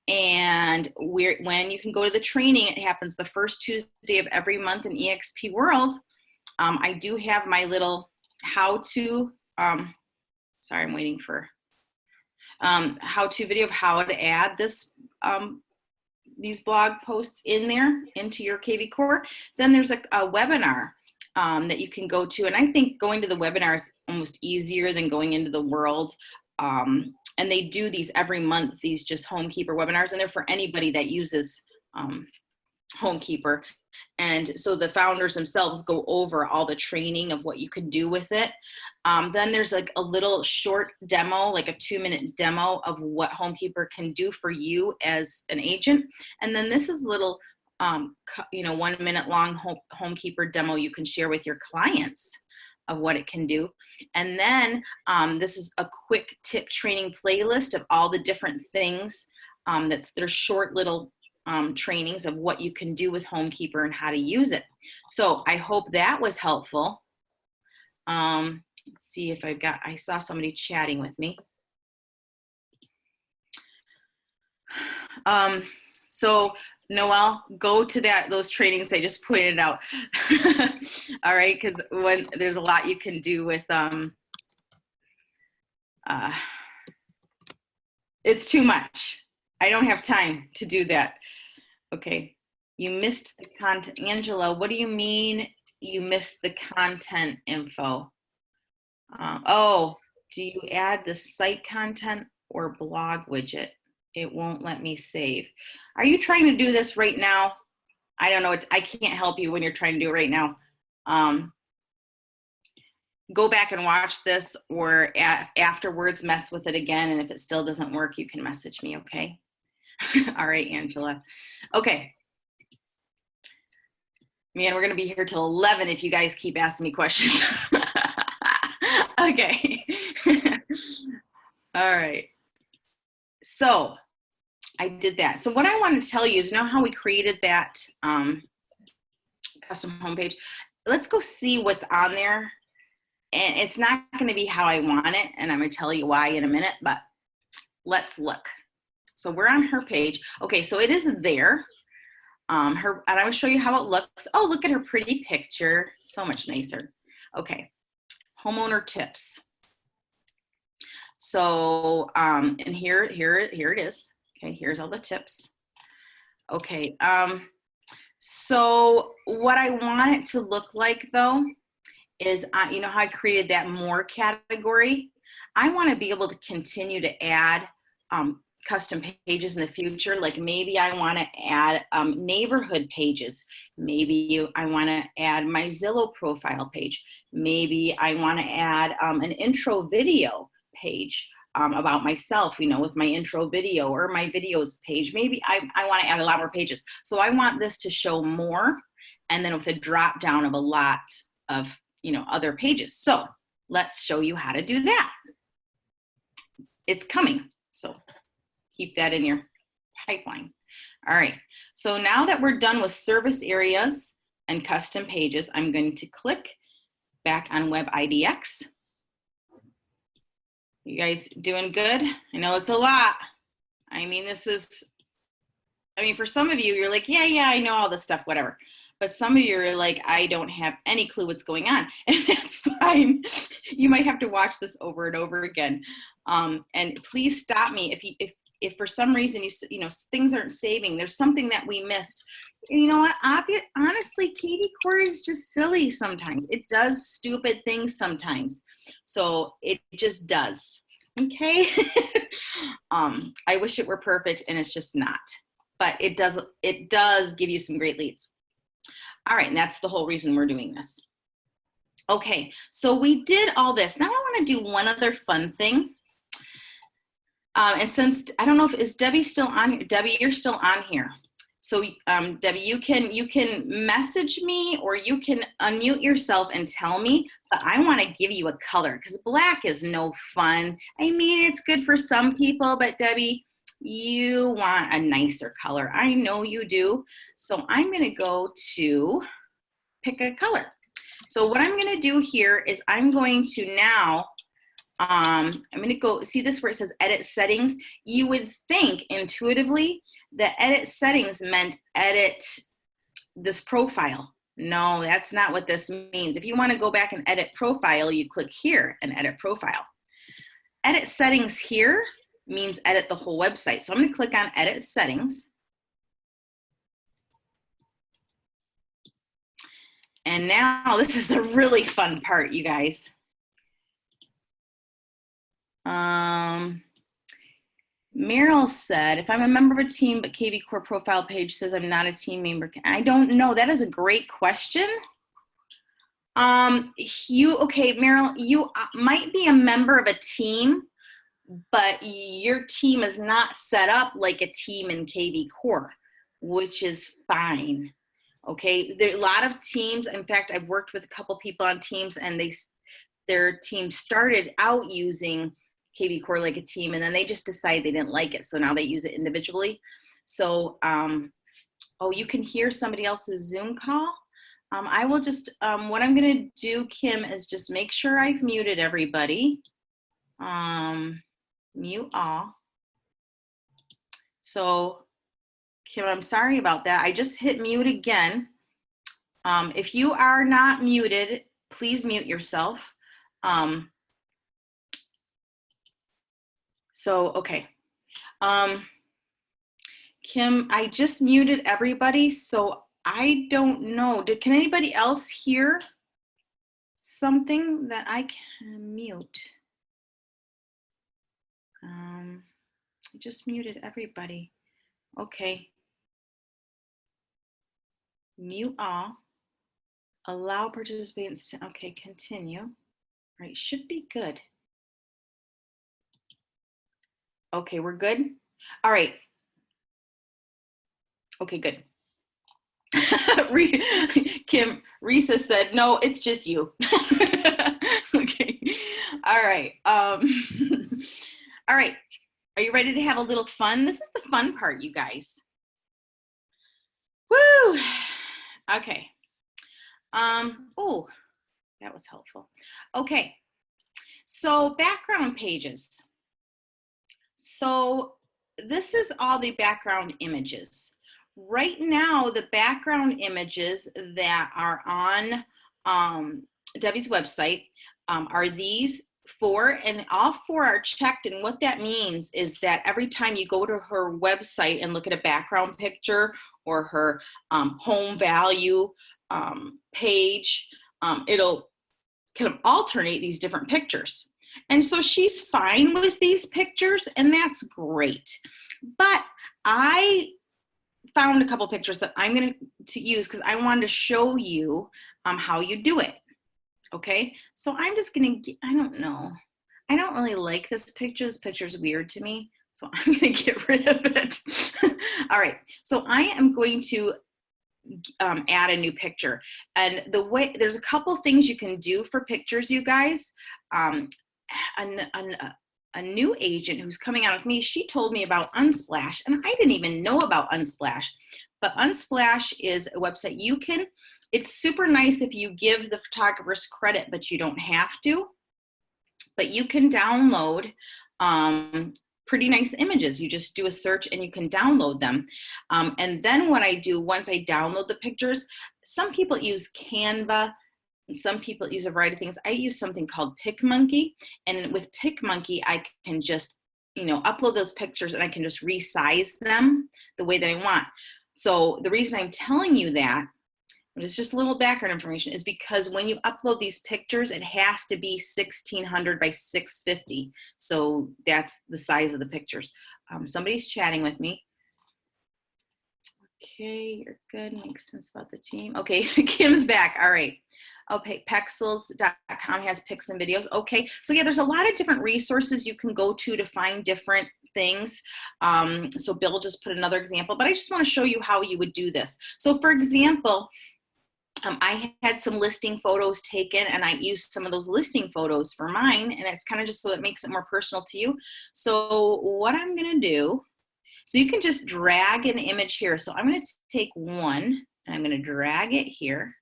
And when you can go to the training, it happens the first Tuesday of every month in eXp World. I do have my little how-to, sorry, I'm waiting for how-to video of how to add these blog posts in there into your kvCore. Then there's a webinar that you can go to, and I think going to the webinar is almost easier than going into the world. And they do these every month, these just Homekeeper webinars, and they're for anybody that uses Homekeeper. And so the founders themselves go over all the training of what you can do with it. Then there's like a little short demo, like a 2-minute demo of what Homekeeper can do for you as an agent. And then this is a little, 1-minute long Homekeeper demo you can share with your clients of what it can do. And then this is a quick tip training playlist of all the different things. They're short little trainings of what you can do with Homekeeper and how to use it. So I hope that was helpful. Let's see if I saw somebody chatting with me. So Noelle, go to those trainings I just pointed out. All right, because there's a lot you can do with it's too much. I don't have time to do that. Okay, you missed the content. Angela, what do you mean you missed the content info? Do you add the site content or blog widget? It won't let me save. Are you trying to do this right now? I don't know. I can't help you when you're trying to do it right now. Go back and watch this, or afterwards mess with it again. And if it still doesn't work, you can message me, okay? All right, Angela. Okay. Man, we're going to be here till 11 if you guys keep asking me questions. Okay. All right. So I did that. So what I want to tell you is, you know how we created that custom homepage? Let's go see what's on there. And it's not going to be how I want it, and I'm going to tell you why in a minute, but let's look. So we're on her page. Okay, so it is there. And I will show you how it looks. Oh, look at her pretty picture. So much nicer. Okay, homeowner tips. So, and here it is. Okay, here's all the tips. Okay, so what I want it to look like though is, you know how I created that more category? I want to be able to continue to add custom pages in the future. Like maybe I want to add neighborhood pages. Maybe I want to add my Zillow profile page. Maybe I want to add an intro video page about myself, you know, with my intro video, or my videos page. Maybe I want to add a lot more pages. So I want this to show more, and then with a drop down of a lot of, you know, other pages. So let's show you how to do that. It's coming. So keep that in your pipeline. All right. So now that we're done with service areas and custom pages, I'm going to click back on Web IDX. You guys doing good? I know it's a lot. I mean, for some of you, you're like, yeah, I know all this stuff, whatever. But some of you are like, I don't have any clue what's going on. And that's fine. You might have to watch this over and over again. And please stop me if for some reason you know things aren't saving. There's something that we missed. You know what? Honestly, kvCore is just silly sometimes. It does stupid things sometimes. So it just does. Okay. I wish it were perfect, and it's just not. But it does give you some great leads. All right, and that's the whole reason we're doing this. Okay, so we did all this. Now I want to do one other fun thing. And since, I don't know is Debbie still on here? Debbie, you're still on here. So Debbie, you can message me, or you can unmute yourself and tell me, but I want to give you a color, because black is no fun. I mean, it's good for some people, but Debbie, you want a nicer color. I know you do. So I'm going to go to pick a color. So what I'm going to do here is I'm going to now, I'm going to go, see this where it says edit settings? You would think intuitively that edit settings meant edit this profile. No, that's not what this means. If you want to go back and edit profile, you click here and edit profile. Edit settings here means edit the whole website. So I'm going to click on edit settings. And now this is the really fun part, you guys. Meryl said, if I'm a member of a team, but kvCore profile page says I'm not a team member, I don't know. That is a great question. Okay, Meryl, you might be a member of a team, but your team is not set up like a team in kvCore, which is fine. Okay, there are a lot of teams. In fact, I've worked with a couple people on teams, and their team started out using kvCore like a team, and then they just decided they didn't like it, so now they use it individually. So, oh, you can hear somebody else's Zoom call. I will just, what I'm gonna do, Kim, is just make sure I've muted everybody. Mute all. So, Kim, I'm sorry about that. I just hit mute again. If you are not muted, please mute yourself. Okay. Kim, I just muted everybody, so I don't know. Can anybody else hear something that I can mute? I just muted everybody. Okay. Mute all. Allow participants to, okay, continue. All right, should be good. Okay, we're good? All right. Okay, good. Kim, Risa said, no, it's just you. Okay. All right. All right. Are you ready to have a little fun? This is the fun part, you guys. Woo! Okay. Oh, that was helpful. Okay. So background pages. So this is all the background images. Right now, the background images that are on Debbie's website are these four, and all four are checked. And what that means is that every time you go to her website and look at a background picture or her home value page, it'll kind of alternate these different pictures. And so she's fine with these pictures, and that's great. But I found a couple pictures that I'm going to use because I wanted to show you how you do it. Okay, so I'm just going to, I don't know. I don't really like this picture. This picture is weird to me, so I'm going to get rid of it. All right, so I am going to add a new picture. And the way, there's a couple things you can do for pictures, you guys. A new agent who's coming out with me, she told me about Unsplash, and I didn't even know about Unsplash. But Unsplash is a website you can, it's super nice if you give the photographers credit, but you don't have to. But you can download pretty nice images. You just do a search and you can download them. And then what I do once I download the pictures, some people use Canva, and some people use a variety of things. I use something called PicMonkey, and with PicMonkey, I can just, upload those pictures and I can just resize them the way that I want. So the reason I'm telling you that, and it's just a little background information, is because when you upload these pictures, it has to be 1600 by 650. So that's the size of the pictures. Somebody's chatting with me. Okay, you're good. Makes sense about the team. Okay, Kim's back. All right. Okay, Pexels.com has pics and videos. Okay, so yeah, there's a lot of different resources you can go to find different things. So Bill just put another example, but I just want to show you how you would do this. So for example, I had some listing photos taken, and I used some of those listing photos for mine, and it's kind of just so it makes it more personal to you. So what I'm going to do, so you can just drag an image here. So I'm going to take one, and I'm going to drag it here.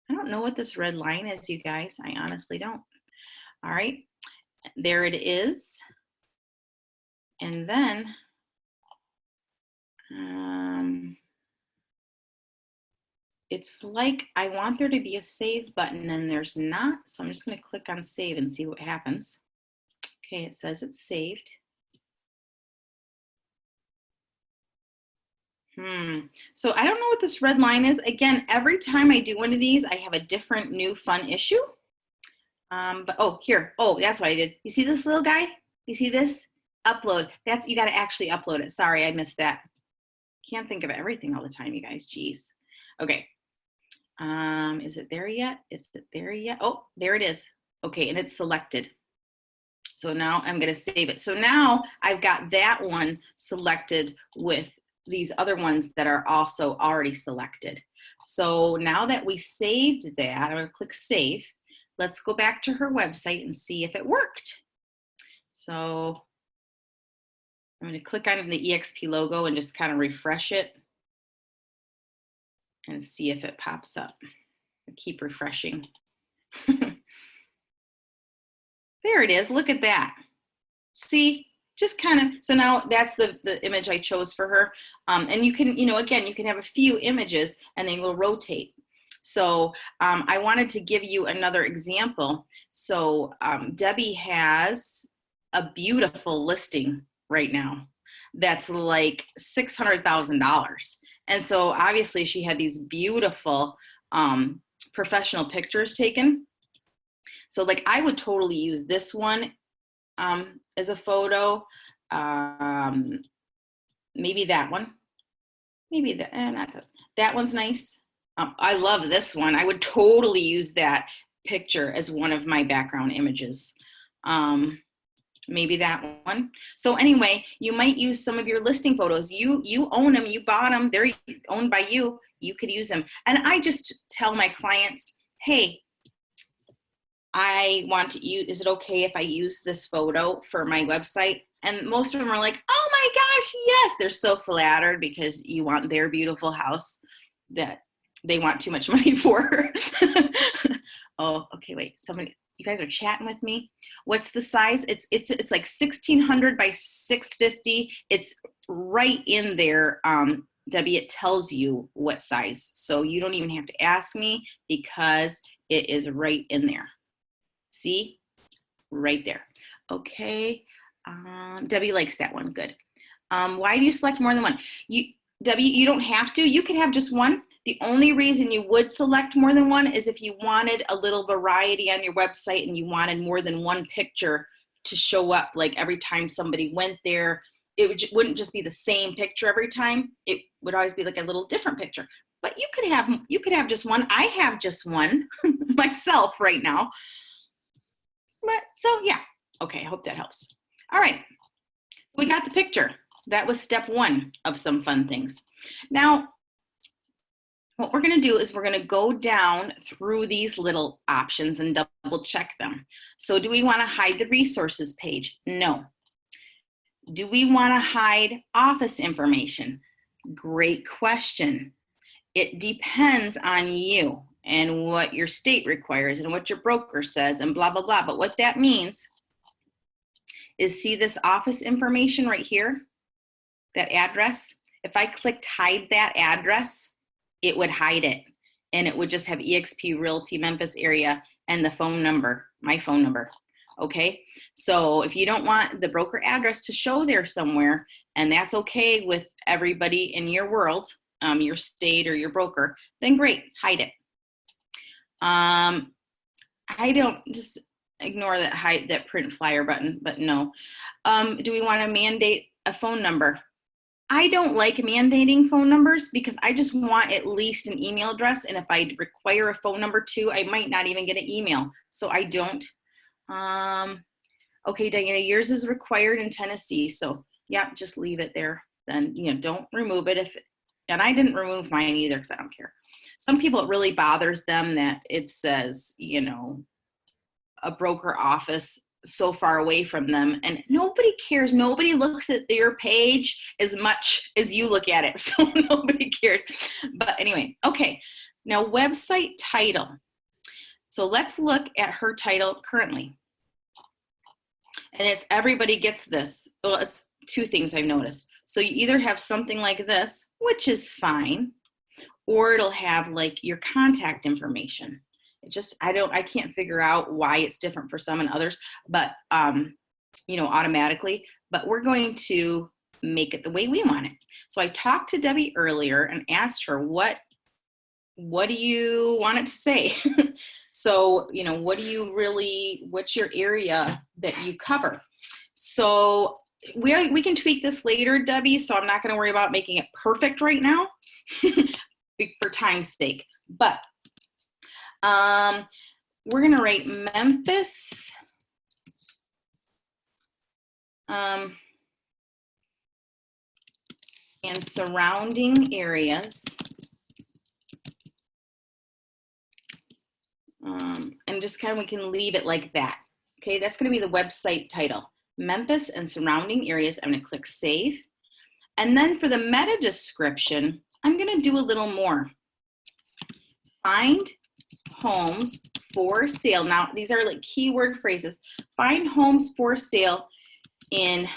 I don't know what this red line is, you guys. I honestly don't. All right, there it is. And then it's like I want there to be a save button, and there's not. So I'm just going to click on save and see what happens. Okay, it says it's saved. So I don't know what this red line is. Again, every time I do one of these, I have a different new fun issue. But oh, here. Oh, that's what I did. You see this little guy? You see this? Upload. That's, you got to actually upload it. Sorry, I missed that. Can't think of everything all the time, you guys. Jeez. Okay. Is it there yet? Is it there yet? Oh, there it is. Okay, and it's selected. So now I'm going to save it. So now I've got that one selected with these other ones that are also already selected. So now that we saved that, I'm going to click save. Let's go back to her website and see if it worked. So I'm going to click on the EXP logo and just kind of refresh it and see if it pops up. I keep refreshing. There it is. Look at that. See, just kind of, so now that's the image I chose for her. And you can, again, you can have a few images and they will rotate. So I wanted to give you another example. So Debbie has a beautiful listing right now that's like $600,000. And so obviously she had these beautiful professional pictures taken. So like I would totally use this one as a photo. Maybe that one. Maybe that, not that. That one's nice. I love this one. I would totally use that picture as one of my background images. Maybe that one. So anyway, you might use some of your listing photos. You own them, you bought them, they're owned by you. You could use them. And I just tell my clients, hey, I want to use, is it okay if I use this photo for my website? And most of them are like, oh my gosh, yes. They're so flattered because you want their beautiful house that they want too much money for. Oh, okay, wait, somebody, you guys are chatting with me. What's the size? It's like 1600 by 650. It's right in there, Debbie. It tells you what size. So you don't even have to ask me because it is right in there. See, right there. Okay, Debbie likes that one, good. Why do you select more than one? Debbie, you don't have to. You could have just one. The only reason you would select more than one is if you wanted a little variety on your website and you wanted more than one picture to show up. Like every time somebody went there, it wouldn't just be the same picture every time. It would always be like a little different picture. But you could have just one. I have just one myself right now. But so yeah, okay, I hope that helps. All right, we got the picture. That was step one of some fun things. Now, what we're gonna do is we're gonna go down through these little options and double check them. So do we wanna hide the resources page? No. Do we wanna hide office information? Great question. It depends on you and what your state requires and what your broker says and blah, blah, blah. But what that means is, see this office information right here, that address? If I clicked hide that address, it would hide it. And it would just have eXp Realty Memphis area and the phone number, my phone number, okay? So if you don't want the broker address to show there somewhere, and that's okay with everybody in your world, your state or your broker, then great, hide it. I don't, just ignore that hide, that print flyer button, but no. Do we want to mandate a phone number? I don't like mandating phone numbers because I just want at least an email address. And if I require a phone number too, I might not even get an email. So I don't. Okay, Diana, yours is required in Tennessee. So yeah, just leave it there. Then, don't remove it. And I didn't remove mine either because I don't care. Some people, it really bothers them that it says, a broker office so far away from them, and nobody cares. Nobody looks at your page as much as you look at it, so nobody cares. But anyway, okay, now website title. So let's look at her title currently. And it's, everybody gets this. Well, it's two things I've noticed. So you either have something like this, which is fine, or it'll have like your contact information. It just, I can't figure out why it's different for some and others, but, automatically, but we're going to make it the way we want it. So I talked to Debbie earlier and asked her what what do you want it to say? So, you know, what's your area that you cover? So we can tweak this later, Debbie, so I'm not going to worry about making it perfect right now for time's sake. But we're going to write Memphis and surrounding areas. And just kind of, we can leave it like that. Okay, that's going to be the website title. Memphis and surrounding areas. I'm going to click save. And then for the meta description, I'm going to do a little more. Find homes for sale. Now, these are like keyword phrases. Find homes for sale in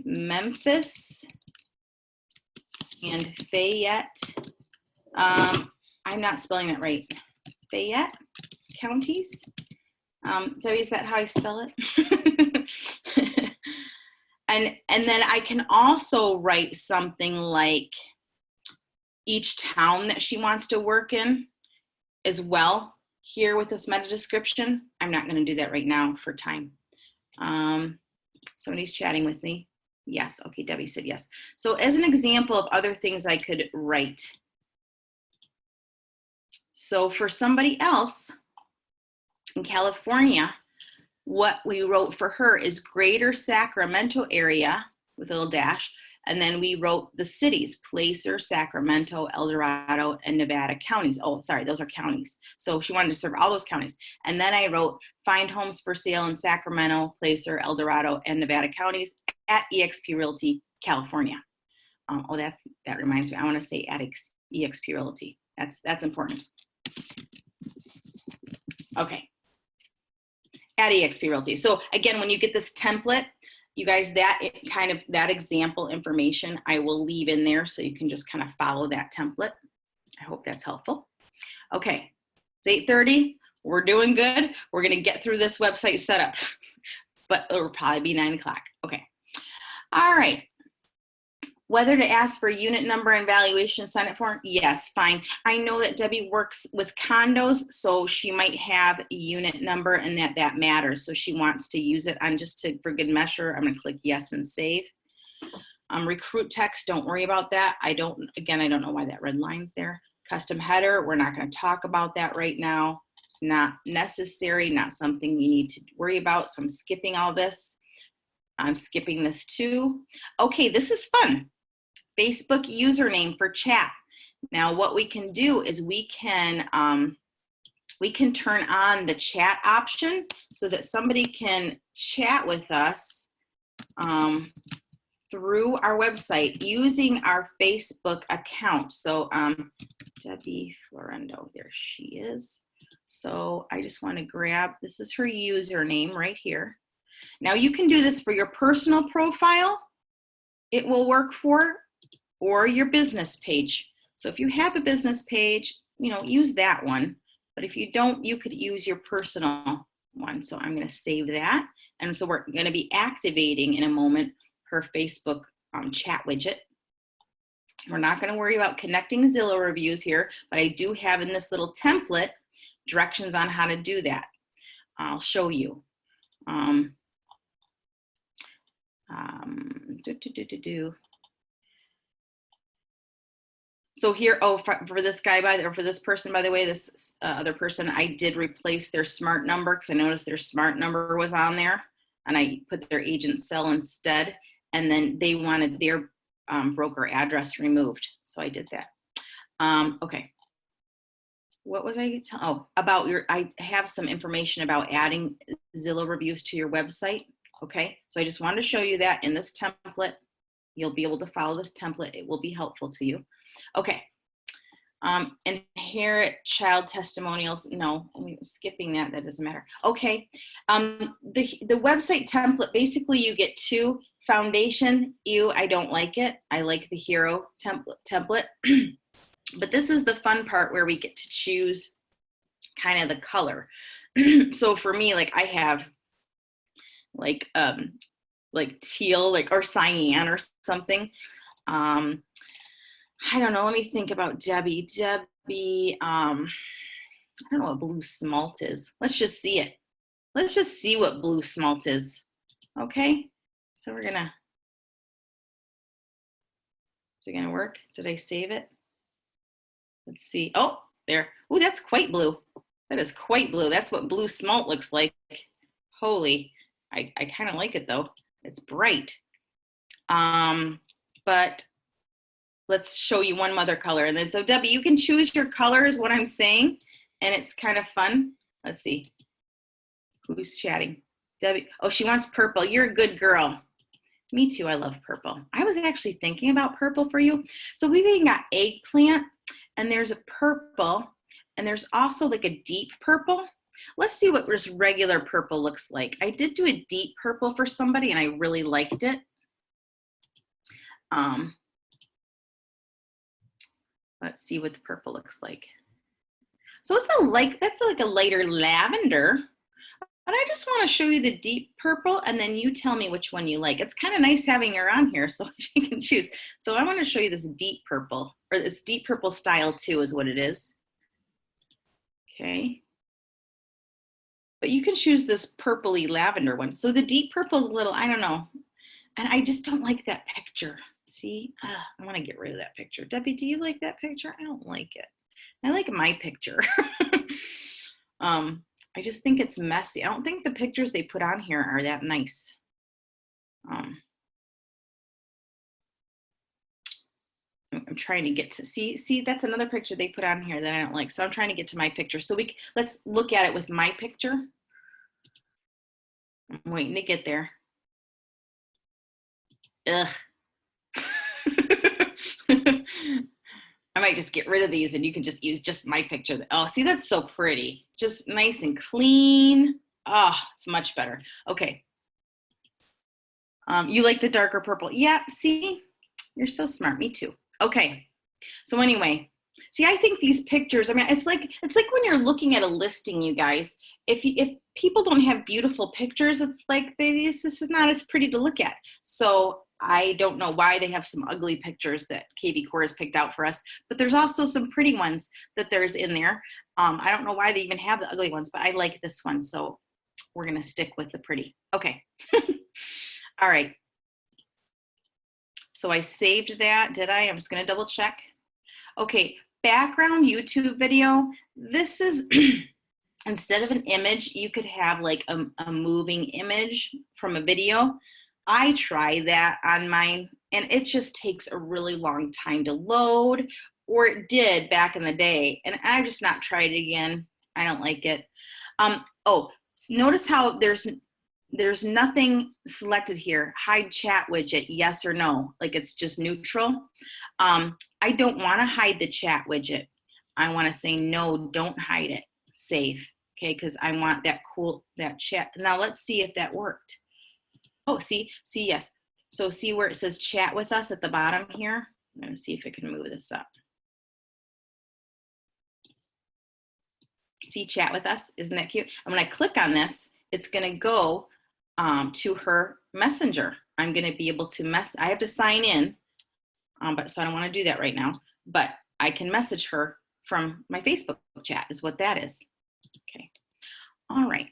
Memphis and Fayette. I'm not spelling that right. Fayette counties. Debbie, is that how I spell it? and then I can also write something like each town that she wants to work in as well here with this meta description. I'm not going to do that right now for time. Somebody's chatting with me. Yes. Okay. Debbie said yes. So as an example of other things I could write. So for somebody else in California, what we wrote for her is Greater Sacramento area with a little dash. And then we wrote the cities, Placer, Sacramento, El Dorado, and Nevada counties. Oh, sorry, those are counties. So she wanted to serve all those counties. And then I wrote find homes for sale in Sacramento, Placer, El Dorado, and Nevada counties at eXp Realty, California. That reminds me, I want to say at eXp Realty. That's important. Okay. At eXp Realty. So again, when you get this template, you guys, that example information I will leave in there so you can just kind of follow that template. I hope that's helpful. Okay, it's 8:30. We're doing good. We're going to get through this website setup, but it'll probably be 9 o'clock. Okay. All right. Whether to ask for unit number and valuation sign up form? Yes, fine. I know that Debbie works with condos, so she might have a unit number and that matters. So she wants to use it on for good measure. I'm going to click yes and save. Recruit text, don't worry about that. I don't know why that red line's there. Custom header, we're not going to talk about that right now. It's not necessary, not something you need to worry about. So I'm skipping all this. I'm skipping this too. Okay, this is fun. Facebook username for chat. Now what we can do is we can turn on the chat option so that somebody can chat with us through our website using our Facebook account. So Debbie Florendo, there she is. So I just want to grab, this is her username right here. Now you can do this for your personal profile. It will work for, or your business page. So if you have a business page, use that one. But if you don't, you could use your personal one. So I'm going to save that. And so we're going to be activating in a moment her Facebook chat widget. We're not going to worry about connecting Zillow reviews here, but I do have in this little template directions on how to do that. I'll show you. So here, for this guy, for this person, by the way, this other person, I did replace their smart number because I noticed their smart number was on there, and I put their agent cell instead, and then they wanted their broker address removed, so I did that. Okay. What was I telling? Oh, about I have some information about adding Zillow reviews to your website. Okay, so I just wanted to show you that in this template. You'll be able to follow this template. It will be helpful to you. Okay, inherit child testimonials. No, I'm skipping that. That doesn't matter. Okay, the website template, basically you get two. Foundation, I don't like it. I like the hero template. But this is the fun part where we get to choose kind of the color. So for me, like I have like teal, or cyan or something. I don't know. Let me think about Debbie. Debbie, I don't know what blue smalt is. Let's just see it. Let's just see what blue smalt is. Okay. So we're gonna, is it gonna work? Did I save it? Let's see. Oh, there. Oh, that's quite blue. That is quite blue. That's what blue smalt looks like. Holy, I kind of like it though. It's bright. But let's show you one other color. And then, so Debbie, you can choose your color is what I'm saying. And it's kind of fun. Let's see. Who's chatting? Debbie. Oh, she wants purple. You're a good girl. Me too. I love purple. I was actually thinking about purple for you. So we've even got eggplant, and there's a purple, and there's also like a deep purple. Let's see what this regular purple looks like. I did do a deep purple for somebody, and I really liked it. Let's see what the purple looks like. So it's that's like a lighter lavender, but I just want to show you the deep purple, and then you tell me which one you like. It's kind of nice having her on here so she can choose. So I want to show you this deep purple, or this deep purple style too is what it is. Okay. But you can choose this purpley lavender one. So the deep purple is a little, I don't know. And I just don't like that picture. See, I want to get rid of that picture. Debbie, do you like that picture? I don't like it. I like my picture. I just think it's messy. I don't think the pictures they put on here are that nice. I'm trying to get to, see, that's another picture they put on here that I don't like. So I'm trying to get to my picture. So let's look at it with my picture. I'm waiting to get there. Ugh. I might just get rid of these and you can just use just my picture. Oh, see, that's so pretty. Just nice and clean. Oh, it's much better. Okay. You like the darker purple? Yeah, see, you're so smart. Me too. Okay. So anyway, see, I think these pictures, I mean, it's like when you're looking at a listing, you guys, if people don't have beautiful pictures, it's like this is not as pretty to look at. So I don't know why they have some ugly pictures that kvCore has picked out for us, but there's also some pretty ones that there's in there. I don't know why they even have the ugly ones, but I like this one. So we're going to stick with the pretty. Okay. All right. So I saved that. Did I? I'm just going to double check. Okay. Background YouTube video. This is, instead of an image, you could have like a moving image from a video. I try that on mine, and it just takes a really long time to load, or it did back in the day, and I've just not tried it again. I don't like it. Oh, notice how there's nothing selected here. Hide chat widget, yes or no, like it's just neutral. I don't want to hide the chat widget. I want to say no, don't hide it, save, okay, because I want that chat. Now let's see if that worked. Oh, see, yes. So see where it says chat with us at the bottom here? I'm going to see if I can move this up. See chat with us? Isn't that cute? And when I click on this, it's going to go to her messenger. I'm going to be able to I have to sign in, but so I don't want to do that right now, but I can message her from my Facebook chat is what that is. Okay. All right.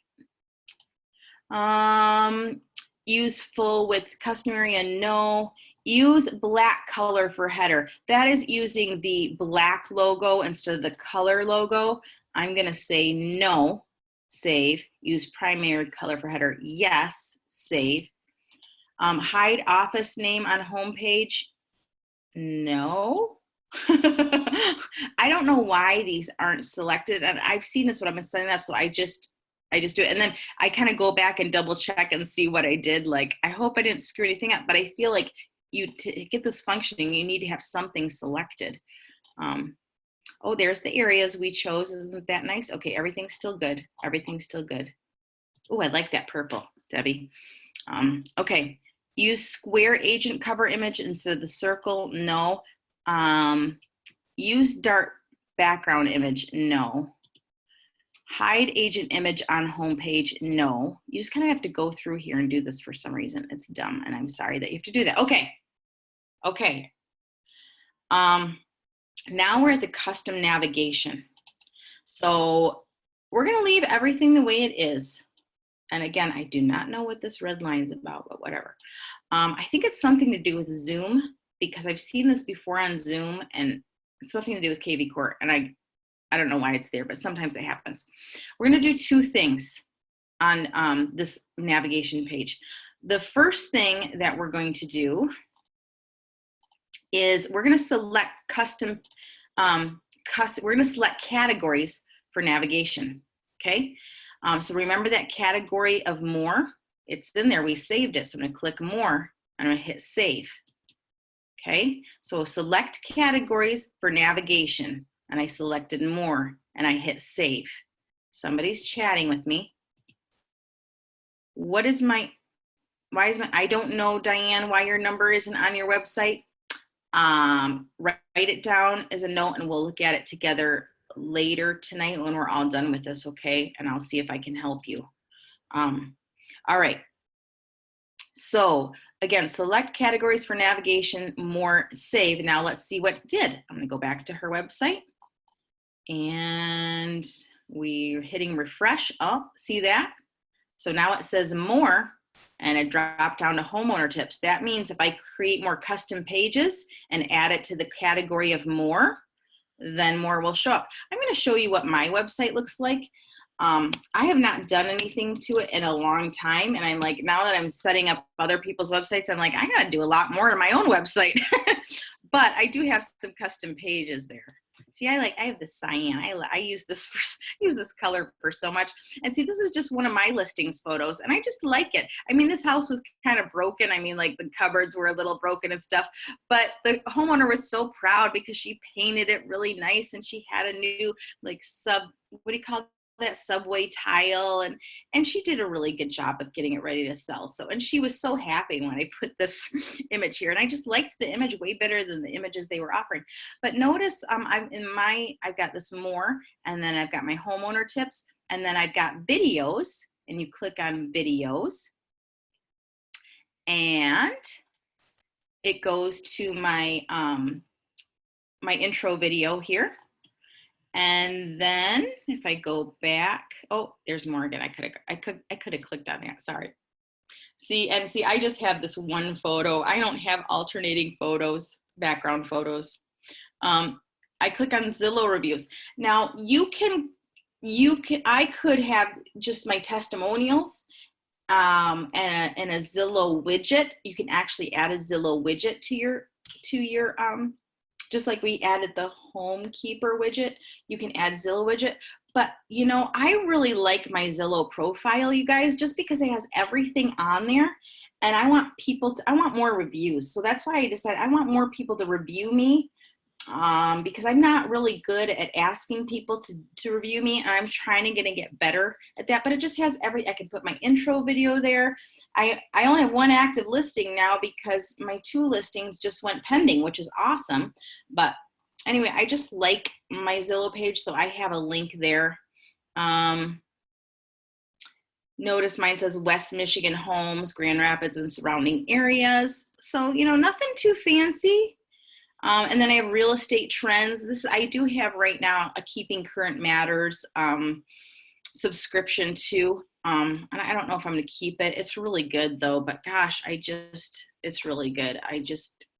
Use full with customary and no. Use black color for header. That is using the black logo instead of the color logo. I'm going to say no, save. Use primary color for header, yes, save. Hide office name on homepage, no. I don't know why these aren't selected, and I've seen this when I've been setting up, so I just do it. And then I kind of go back and double check and see what I did. Like, I hope I didn't screw anything up, but I feel like to get this functioning, you need to have something selected. Oh, there's the areas we chose. Isn't that nice? Okay, everything's still good. Everything's still good. Oh, I like that purple, Debbie. Okay, use square agent cover image instead of the circle, no. Use dark background image, no. Hide agent image on homepage, no. You just kind of have to go through here and do this for some reason. It's dumb, and I'm sorry that you have to do that. Okay. Okay. Now we're at the custom navigation. So we're going to leave everything the way it is. And again, I do not know what this red line is about, but whatever. I think it's something to do with Zoom, because I've seen this before on Zoom, and it's nothing to do with kvCore. And I don't know why it's there, but sometimes it happens. We're going to do two things on this navigation page. The first thing that we're going to do is we're going to select we're going to select categories for navigation. Okay. So remember that category of more, it's in there, we saved it. So I'm going to click more, and I'm going to hit save. Okay. So select categories for navigation, and I selected more, and I hit save. Somebody's chatting with me. Why is my, I don't know, Diane, why your number isn't on your website. Write it down as a note, and we'll look at it together later tonight when we're all done with this, okay? And I'll see if I can help you. All right. So again, select categories for navigation, more, save. Now let's see what it did. I'm gonna go back to her website, and we're hitting refresh. Oh, see that? So now it says more, and it dropped down to homeowner tips. That means if I create more custom pages and add it to the category of more, then more will show up. I'm going to show you what my website looks like. I have not done anything to it in a long time. And I'm like, now that I'm setting up other people's websites, I'm like, I got to do a lot more on my own website. But I do have some custom pages there. See, I have the cyan. I use this color for so much. And see, this is just one of my listings photos, and I just like it. I mean, this house was kind of broken. I mean, like the cupboards were a little broken and stuff, but the homeowner was so proud because she painted it really nice, and she had a new like what do you call that, subway tile, and she did a really good job of getting it ready to sell. So, and she was so happy when I put this image here, and I just liked the image way better than the images they were offering. But notice I've got this more, and then I've got my homeowner tips, and then I've got videos, and you click on videos, and it goes to my my intro video here. And then if I go back, oh, there's more again. I could have clicked on that. Sorry. See, I just have this one photo. I don't have alternating photos, background photos. I click on Zillow reviews. Now I could have just my testimonials and a Zillow widget. You can actually add a Zillow widget to your just like we added the Homekeeper widget, you can add Zillow widget. But you know, I really like my Zillow profile, you guys, just because it has everything on there, and I want more reviews. So that's why I decided I want more people to review me, because I'm not really good at asking people to review me, and I'm trying to get better at that. But it just has I can put my intro video there. I only have one active listing now because my 2 listings just went pending, which is awesome. But anyway, I just like my Zillow page, so I have a link there. Notice mine says West Michigan homes, Grand Rapids and surrounding areas. So, you know, nothing too fancy. And then I have real estate trends. I do have right now a Keeping Current Matters subscription too. And I don't know if I'm going to keep it. It's really good though, but gosh, it's really good.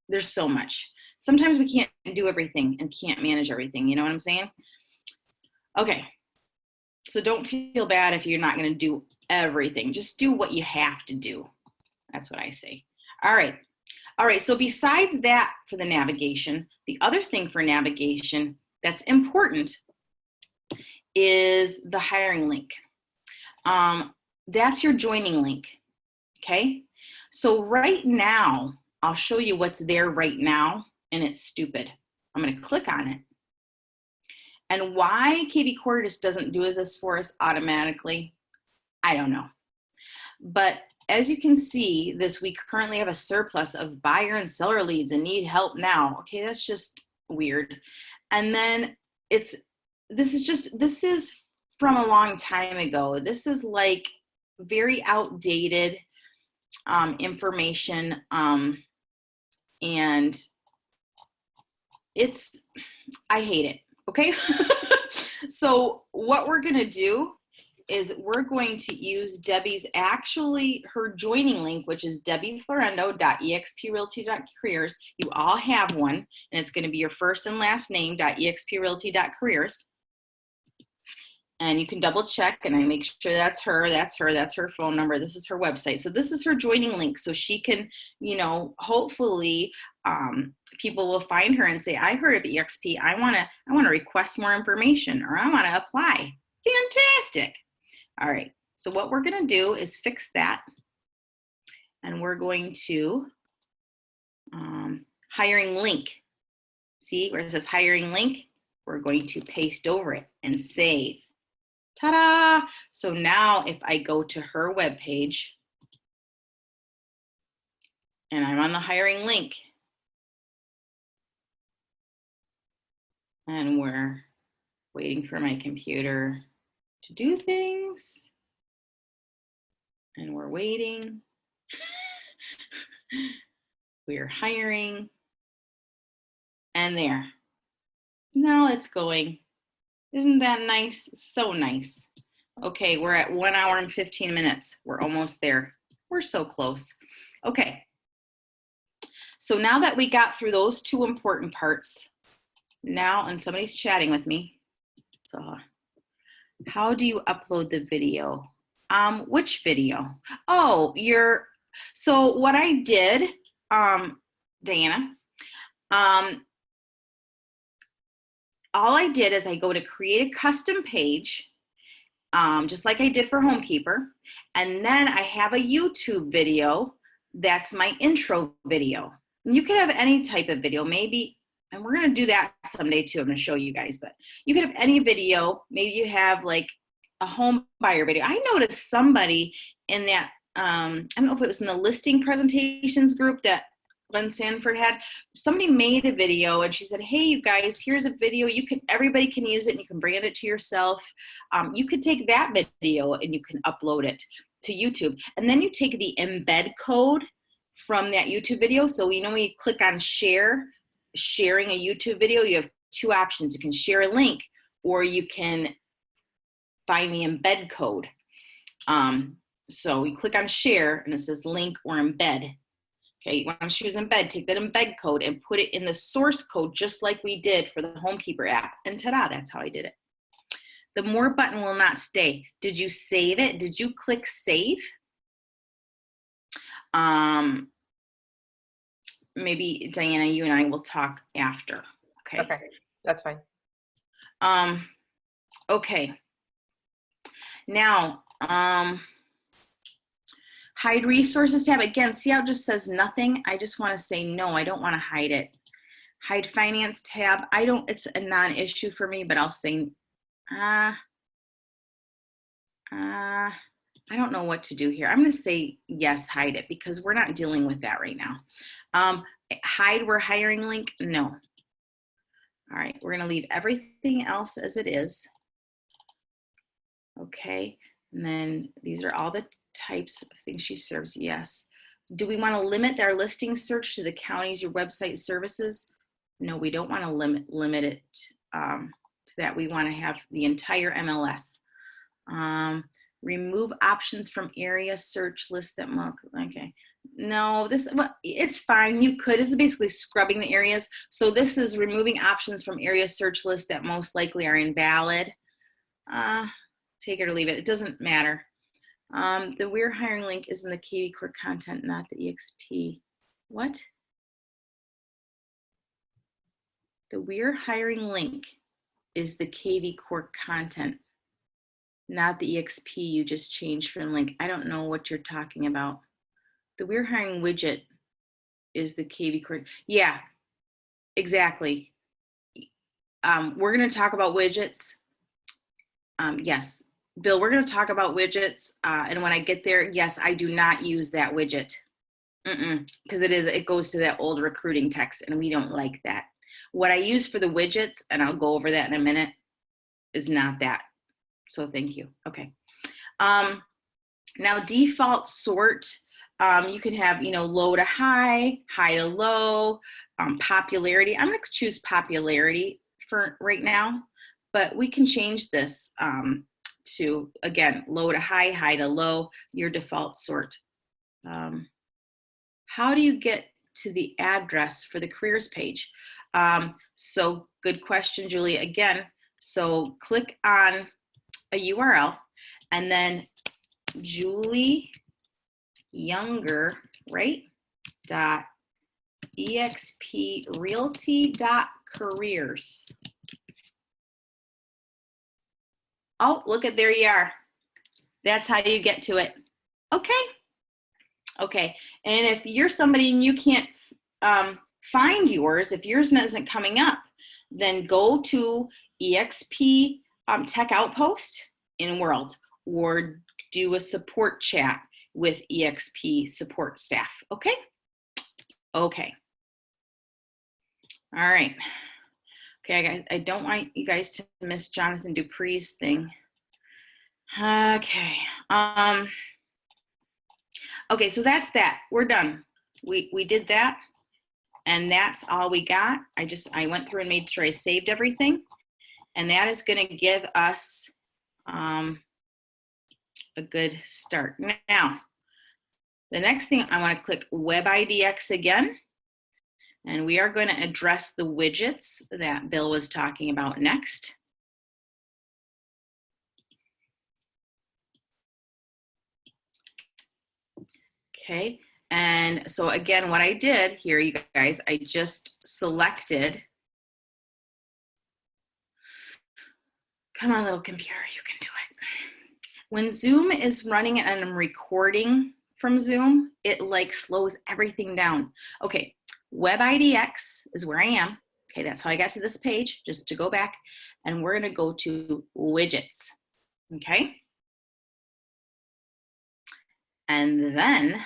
There's so much. Sometimes we can't do everything and can't manage everything. You know what I'm saying? Okay. So don't feel bad if you're not going to do everything. Just do what you have to do. That's what I say. All right. All right, so besides that for the navigation, the other thing for navigation that's important is the hiring link. That's your joining link, okay? So right now, I'll show you what's there right now, and it's stupid. I'm gonna click on it. And why kvCore just doesn't do this for us automatically, I don't know. But as you can see, we currently have a surplus of buyer and seller leads and need help now. Okay, that's just weird. And then this is from a long time ago. This is like very outdated information, and I hate it, okay? So what we're gonna do is we're going to use Debbie's, actually her joining link, which is debbieflorendo.exprealty.careers. You all have one, and it's gonna be your first and last name, .exprealty.careers. And you can double check, and I make sure that's her phone number, this is her website. So this is her joining link, so she can, you know, hopefully people will find her and say, I heard of EXP, I wanna request more information, or I wanna apply. Fantastic. All right, so what we're gonna do is fix that, and we're going to hiring link. See where it says hiring link? We're going to paste over it and save. Ta-da! So now if I go to her webpage and I'm on the hiring link, and we're waiting for my computer to do things, and we're waiting. We're hiring, and there. Now it's going. Isn't that nice? So nice. Okay, we're at 1 hour and 15 minutes. We're almost there. We're so close. Okay. So now that we got through those two important parts, now, and somebody's chatting with me. So how do you upload the video? Which video? Oh, so what I did, Diana, all I did is I go to create a custom page, just like I did for Homekeeper. And then I have a YouTube video that's my intro video. And you can have any type of video, maybe, and we're gonna do that someday too, I'm gonna show you guys, but you can have any video. Maybe you have like a home buyer video. I noticed somebody in that, I don't know if it was in the listing presentations group that Glenn Sanford had, somebody made a video and she said, hey, you guys, here's a video. Everybody can use it, and you can brand it to yourself. You could take that video and you can upload it to YouTube. And then you take the embed code from that YouTube video. So, you know, when you click on sharing a YouTube video, you have two options. You can share a link, or you can find the embed code. So you click on share and it says link or embed. Okay, you want to choose embed, take that embed code and put it in the source code, just like we did for the Homekeeper app. And ta-da, that's how I did it. The more button will not stay. Did you save it? Did you click save? Maybe Diana, you and I will talk after. Okay. Okay, that's fine. Okay. Now, hide resources tab. Again, see how it just says nothing? I just want to say no, I don't want to hide it. Hide finance tab. It's a non-issue for me, but I'll say, I don't know what to do here. I'm going to say yes, hide it, because we're not dealing with that right now. Hide where hiring link, no. All right, we're going to leave everything else as it is. Okay, and then these are all the types of things she serves, yes. Do we want to limit our listing search to the counties your website services? No, we don't want to limit it to that. We want to have the entire MLS. Remove options from area search list that mark, okay. No, it's fine, you could. This is basically scrubbing the areas. So this is removing options from area search list that most likely are invalid. Take it or leave it, it doesn't matter. The We're Hiring link is in the kvCore content, not the EXP. What? The We're Hiring link is the kvCore content, not the EXP you just changed from link. I don't know what you're talking about. The We're Hiring widget is the kvCore. Yeah, exactly. We're going to talk about widgets. Yes. Bill, we're going to talk about widgets, and when I get there, yes, I do not use that widget, because it goes to that old recruiting text, and we don't like that. What I use for the widgets, and I'll go over that in a minute, is not that. So thank you. Okay. Now default sort. You can have, low to high, high to low, popularity. I'm going to choose popularity for right now, but we can change this to, again, low to high, high to low, your default sort. How do you get to the address for the careers page? So good question, Julie. Again, so click on a URL and then Julie Younger, right? .exprealty.careers. Oh, look at, there you are. That's how you get to it. Okay. Okay. And if you're somebody and you can't find yours, if yours isn't coming up, then go to EXP Tech Outpost in World, or do a support chat with EXP support staff. Okay. Okay. All right. Okay, guys, I don't want you guys to miss Jonathan Dupree's thing. Okay. Okay, so that's that. We're done. We did that, and that's all we got. I went through and made sure I saved everything, and that is going to give us a good start. Now, the next thing, I want to click Web IDX again, and we are going to address the widgets that Bill was talking about next. Okay, and so again, what I did here, you guys, I just selected, come on, little computer, you can do it. When Zoom is running and I'm recording from Zoom, it like slows everything down. Okay, Web IDX is where I am. Okay, that's how I got to this page, just to go back, and we're gonna go to widgets, okay? And then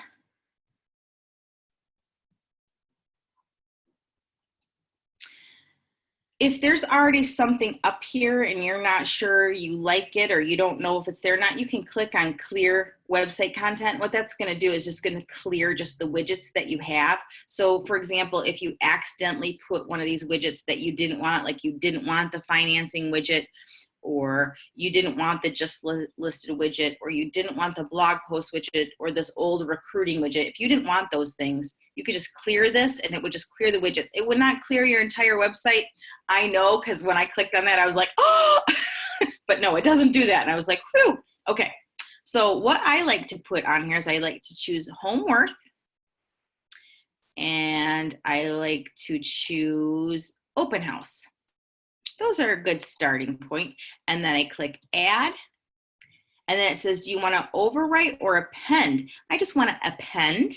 if there's already something up here and you're not sure you like it or you don't know if it's there or not, you can click on clear website content. What that's going to do is just going to clear just the widgets that you have. So for example, if you accidentally put one of these widgets that you didn't want, like you didn't want the financing widget, or you didn't want the just listed widget, or you didn't want the blog post widget, or this old recruiting widget, if you didn't want those things, you could just clear this and it would just clear the widgets. It would not clear your entire website. I know, because when I clicked on that, I was like, oh, but no, it doesn't do that. And I was like, whew, okay. So what I like to put on here is I like to choose home worth, and I like to choose open house. Those are a good starting point. And then I click add, and then it says, do you want to overwrite or append? I just want to append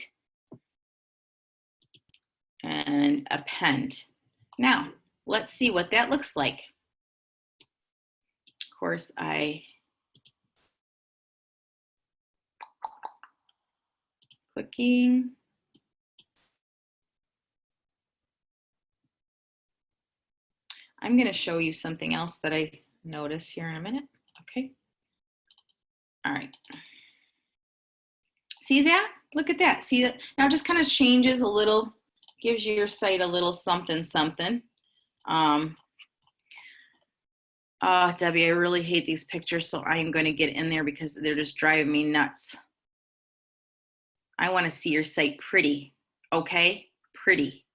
and append. Now, let's see what that looks like. Of course, clicking. I'm going to show you something else that I notice here in a minute. Okay. All right. See that? Look at that. See that? Now it just kind of changes a little, gives your site a little something, something. Debbie, I really hate these pictures, so I'm going to get in there because they're just driving me nuts. I want to see your site pretty. Okay? Pretty.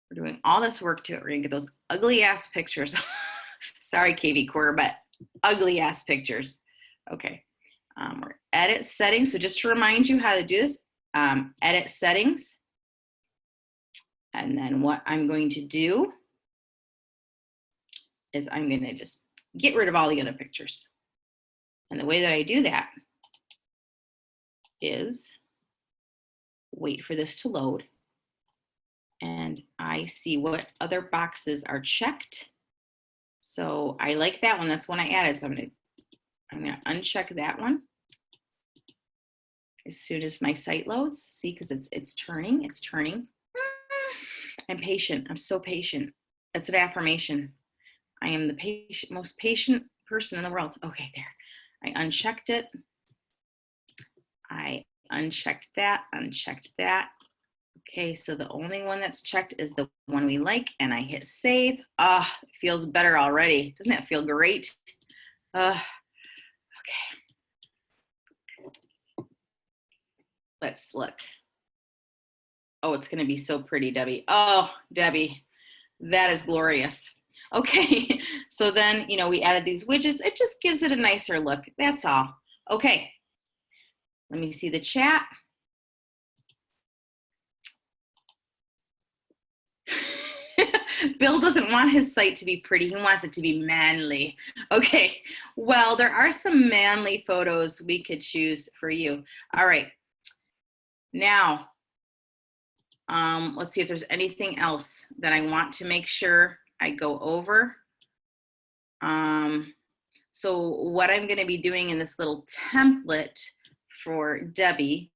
We're doing all this work to it. We're gonna get those ugly ass pictures. Sorry, kvCore, but ugly ass pictures. Okay, we're edit settings. So just to remind you how to do this, edit settings. And then what I'm going to do is I'm gonna just get rid of all the other pictures. And the way that I do that is wait for this to load. And I see what other boxes are checked. So I like that one. That's one I added. So I'm gonna uncheck that one as soon as my site loads. See, because it's turning. It's turning. I'm patient. I'm so patient. That's an affirmation. I am the most patient person in the world. Okay, there. I unchecked it. I unchecked that, unchecked that. Okay, so the only one that's checked is the one we like, and I hit save. Ah, it feels better already. Doesn't that feel great? Okay. Let's look. Oh, it's gonna be so pretty, Debbie. Oh, Debbie, that is glorious. Okay, so then, you know, we added these widgets. It just gives it a nicer look, that's all. Okay, let me see the chat. Bill doesn't want his site to be pretty, he wants it to be manly. Okay, well, there are some manly photos we could choose for you. All right, now, let's see if there's anything else that I want to make sure I go over. So what I'm gonna be doing in this little template for Debbie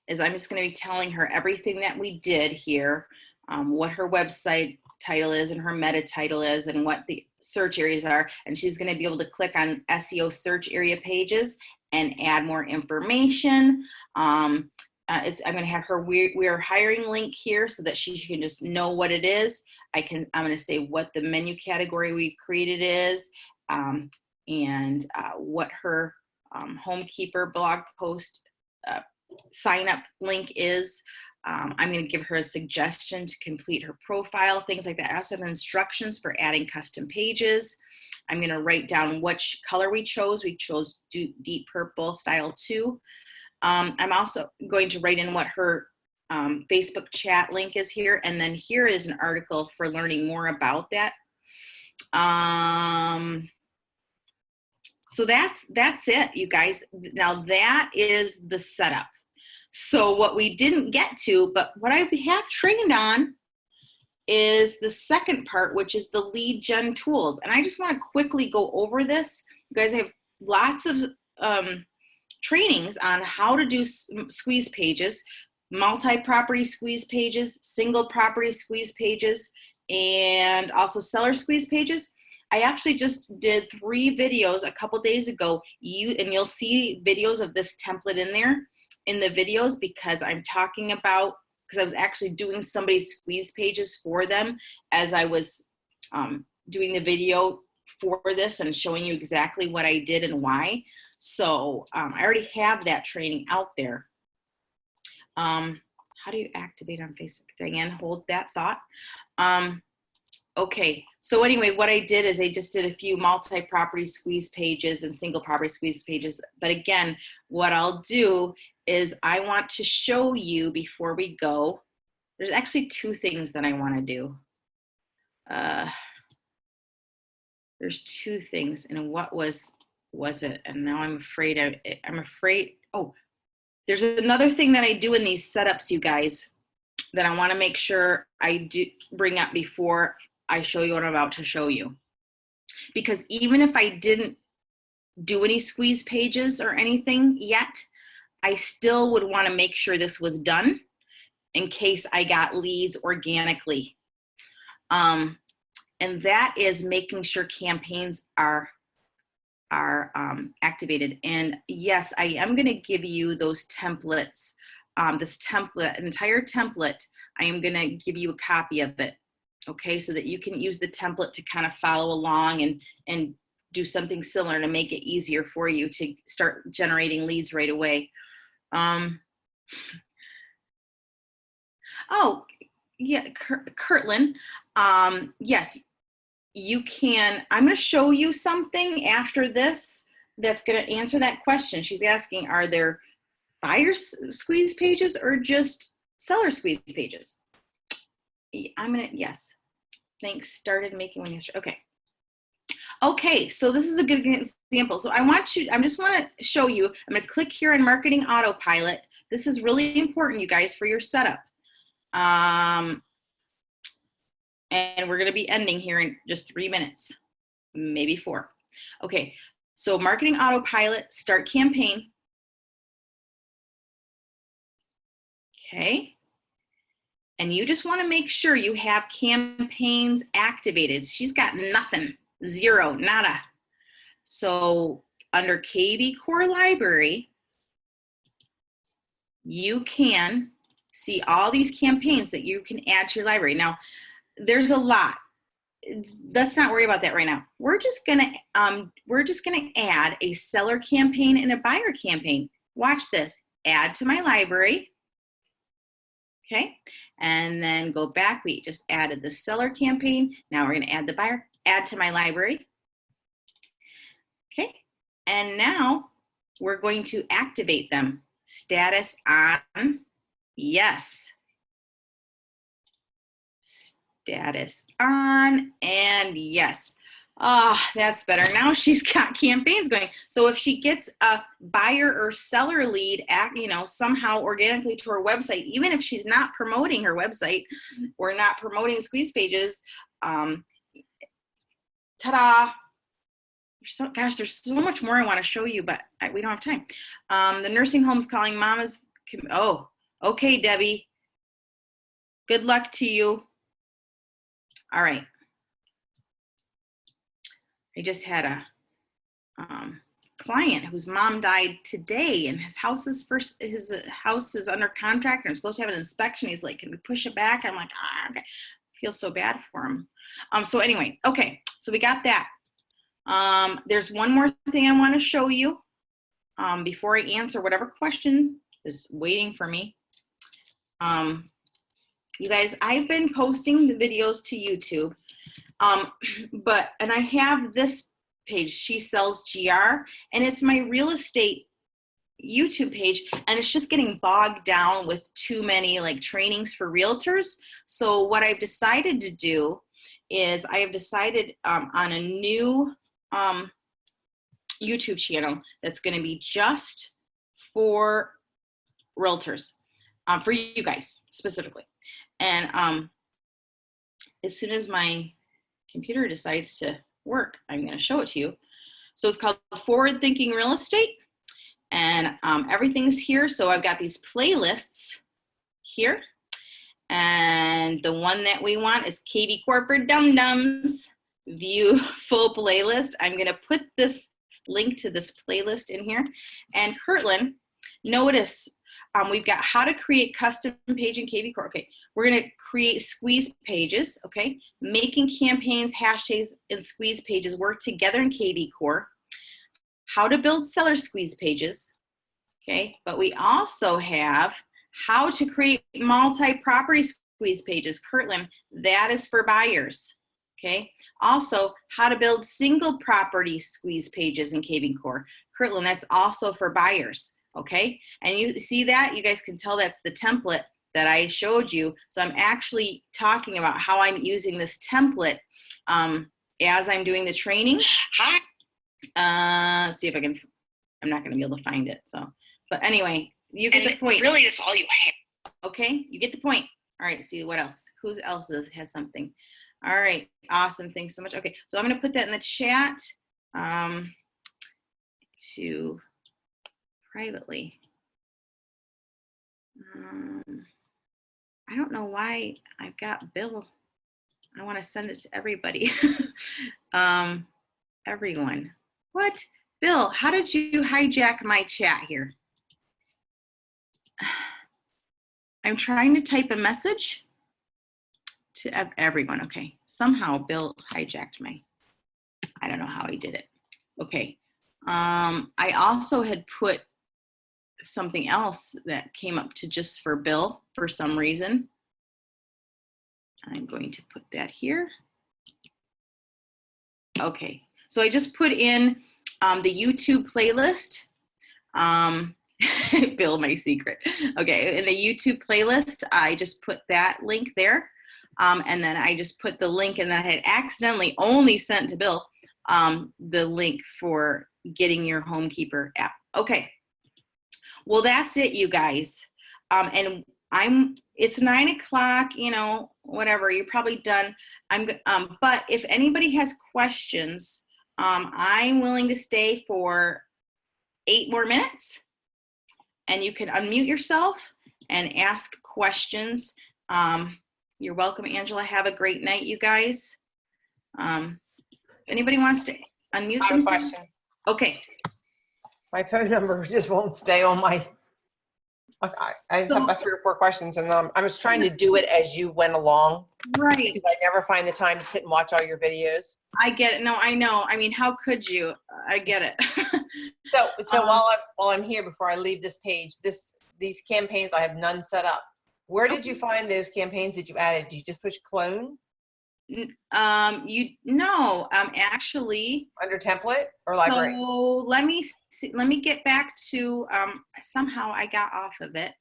is I'm just gonna be telling her everything that we did here, what her website title is and her meta title is and what the search areas are. And she's gonna be able to click on SEO search area pages and add more information. I'm gonna have her we're hiring link here so that she can just know what it is. I'm gonna say what the menu category we created is, and what her Homekeeper blog post sign up link is. I'm going to give her a suggestion to complete her profile, things like that. I also have instructions for adding custom pages. I'm going to write down which color we chose. We chose deep purple style 2. I'm also going to write in what her Facebook chat link is here. And then here is an article for learning more about that. So that's it, you guys. Now that is the setup. So what we didn't get to, but what I have trained on is the second part, which is the lead gen tools. And I just want to quickly go over this. You guys have lots of trainings on how to do squeeze pages, multi-property squeeze pages, single property squeeze pages, and also seller squeeze pages. I actually just did 3 videos a couple days ago. You'll see videos of this template in there in the videos because I'm talking about, because I was actually doing somebody's squeeze pages for them as I was doing the video for this and showing you exactly what I did and why. So I already have that training out there. How do you activate on Facebook? Diane, hold that thought. Okay, so anyway, what I did is I just did a few multi-property squeeze pages and single property squeeze pages. But again, what I'll do is I want to show you before we go, there's actually 2 things that I want to do. There's 2 things, and what was it? And now I'm afraid, oh, there's another thing that I do in these setups, you guys, that I want to make sure I do bring up before I show you what I'm about to show you. Because even if I didn't do any squeeze pages or anything yet, I still would want to make sure this was done in case I got leads organically. And that is making sure campaigns are activated. And yes, I am going to give you those templates. This template, entire template, I am going to give you a copy of it. Okay, so that you can use the template to kind of follow along and do something similar to make it easier for you to start generating leads right away. Oh, yeah, Kirtland, yes, you can. I'm going to show you something after this that's going to answer that question. She's asking, are there buyer squeeze pages or just seller squeeze pages? Yes. Thanks. Started making one yesterday. Okay. Okay, so this is a good example. So I just want to show you, I'm going to click here on Marketing Autopilot. This is really important, you guys, for your setup. And we're going to be ending here in just 3 minutes, maybe 4. Okay, so Marketing Autopilot, start campaign. Okay. And you just want to make sure you have campaigns activated. She's got nothing, 0, nada. So under kvCore library, you can see all these campaigns that you can add to your library. Now, there's a lot. Let's not worry about that right now. We're just gonna add a seller campaign and a buyer campaign. Watch this. Add to my library. Okay, and then go back. We just added the seller campaign. Now we're gonna add the buyer. Add to my library. Okay, and now we're going to activate them. Status on, yes. Status on, and yes. Ah, that's better. Now she's got campaigns going. So if she gets a buyer or seller lead, somehow organically to her website, even if she's not promoting her website or not promoting squeeze pages, ta-da! Gosh, there's so much more I want to show you, but we don't have time. The nursing home's calling mamas. Oh, okay, Debbie. Good luck to you. All right. I just had a client whose mom died today, and his house is under contract, and I'm supposed to have an inspection. He's like, "Can we push it back?" I'm like, okay. I feel so bad for him. So anyway, okay. So we got that. There's one more thing I want to show you before I answer whatever question is waiting for me. You guys, I've been posting the videos to YouTube, and I have this page, She Sells GR, and it's my real estate YouTube page, and it's just getting bogged down with too many like trainings for realtors. So what I've decided to do is I have decided on a new YouTube channel that's going to be just for realtors, for you guys specifically. And as soon as my computer decides to work, I'm going to show it to you. So it's called Forward Thinking Real Estate, and everything's here. So I've got these playlists here, and the one that we want is kvCore for Dum Dums. View full playlist. I'm going to put this link to this playlist in here. And Kirtland, notice we've got how to create custom page in kvCore. Okay, we're going to create squeeze pages. Okay, making campaigns, hashtags, and squeeze pages work together in kvCore. How to build seller squeeze pages. Okay, but we also have how to create multi-property squeeze pages. Kirtland, that is for buyers. Okay, also how to build single property squeeze pages in kvCore. Kirtland, that's also for buyers. Okay, and you see that? You guys can tell that's the template that I showed you. So I'm actually talking about how I'm using this template as I'm doing the training. Let's see if I can, I'm not gonna be able to find it. So, but anyway, you get the point. Really, it's all you have. Okay, you get the point. All right, see what else? Who else has something? All right, awesome, thanks so much. Okay, so I'm gonna put that in the chat to privately. I don't know why I've got Bill. I wanna send it to everybody. Everyone. What? Bill, how did you hijack my chat here? I'm trying to type a message to everyone. Okay, somehow Bill hijacked my, I don't know how he did it. Okay, I also had put something else that came up to just for Bill for some reason. I'm going to put that here. Okay, so I just put in the YouTube playlist. Bill, my secret. Okay, in the YouTube playlist, I just put that link there. And then I just put the link, and then I had accidentally only sent to Bill the link for getting your Homekeeper app. Okay, well, that's it, you guys. And it's 9 o'clock, you know, whatever, you're probably done. But if anybody has questions, I'm willing to stay for 8 more minutes, and you can unmute yourself and ask questions. You're welcome, Angela. Have a great night, you guys. Anybody wants to unmute I have a themselves? question. Okay. My phone number just won't stay on my I just have about 3 or 4 questions, and I was trying to do it as you went along Right. because I never find the time to sit and watch all your videos. I get it. No, I know. I mean, how could you? I get it. So while I'm here, before I leave this page, these campaigns, I have none set up. Where did you find those campaigns that you added? Did you just push clone Actually, under template or library? so let me see, let me get back to, somehow I got off of it.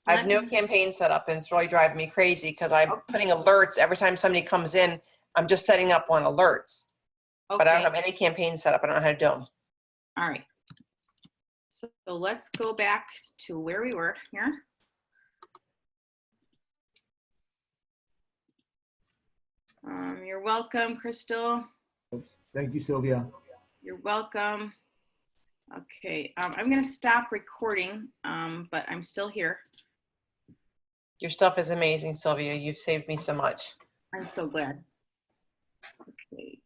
I have no campaign set up, and it's really driving me crazy because I'm putting alerts every time somebody comes in. I'm just setting up on alerts, but I don't have any campaign set up. I don't know how to do them. All right. So let's go back to where we were here. You're welcome, Crystal. Thank you, Sylvia. You're welcome. Okay, I'm going to stop recording, but I'm still here. Your stuff is amazing, Sylvia. You've saved me so much. I'm so glad. Okay.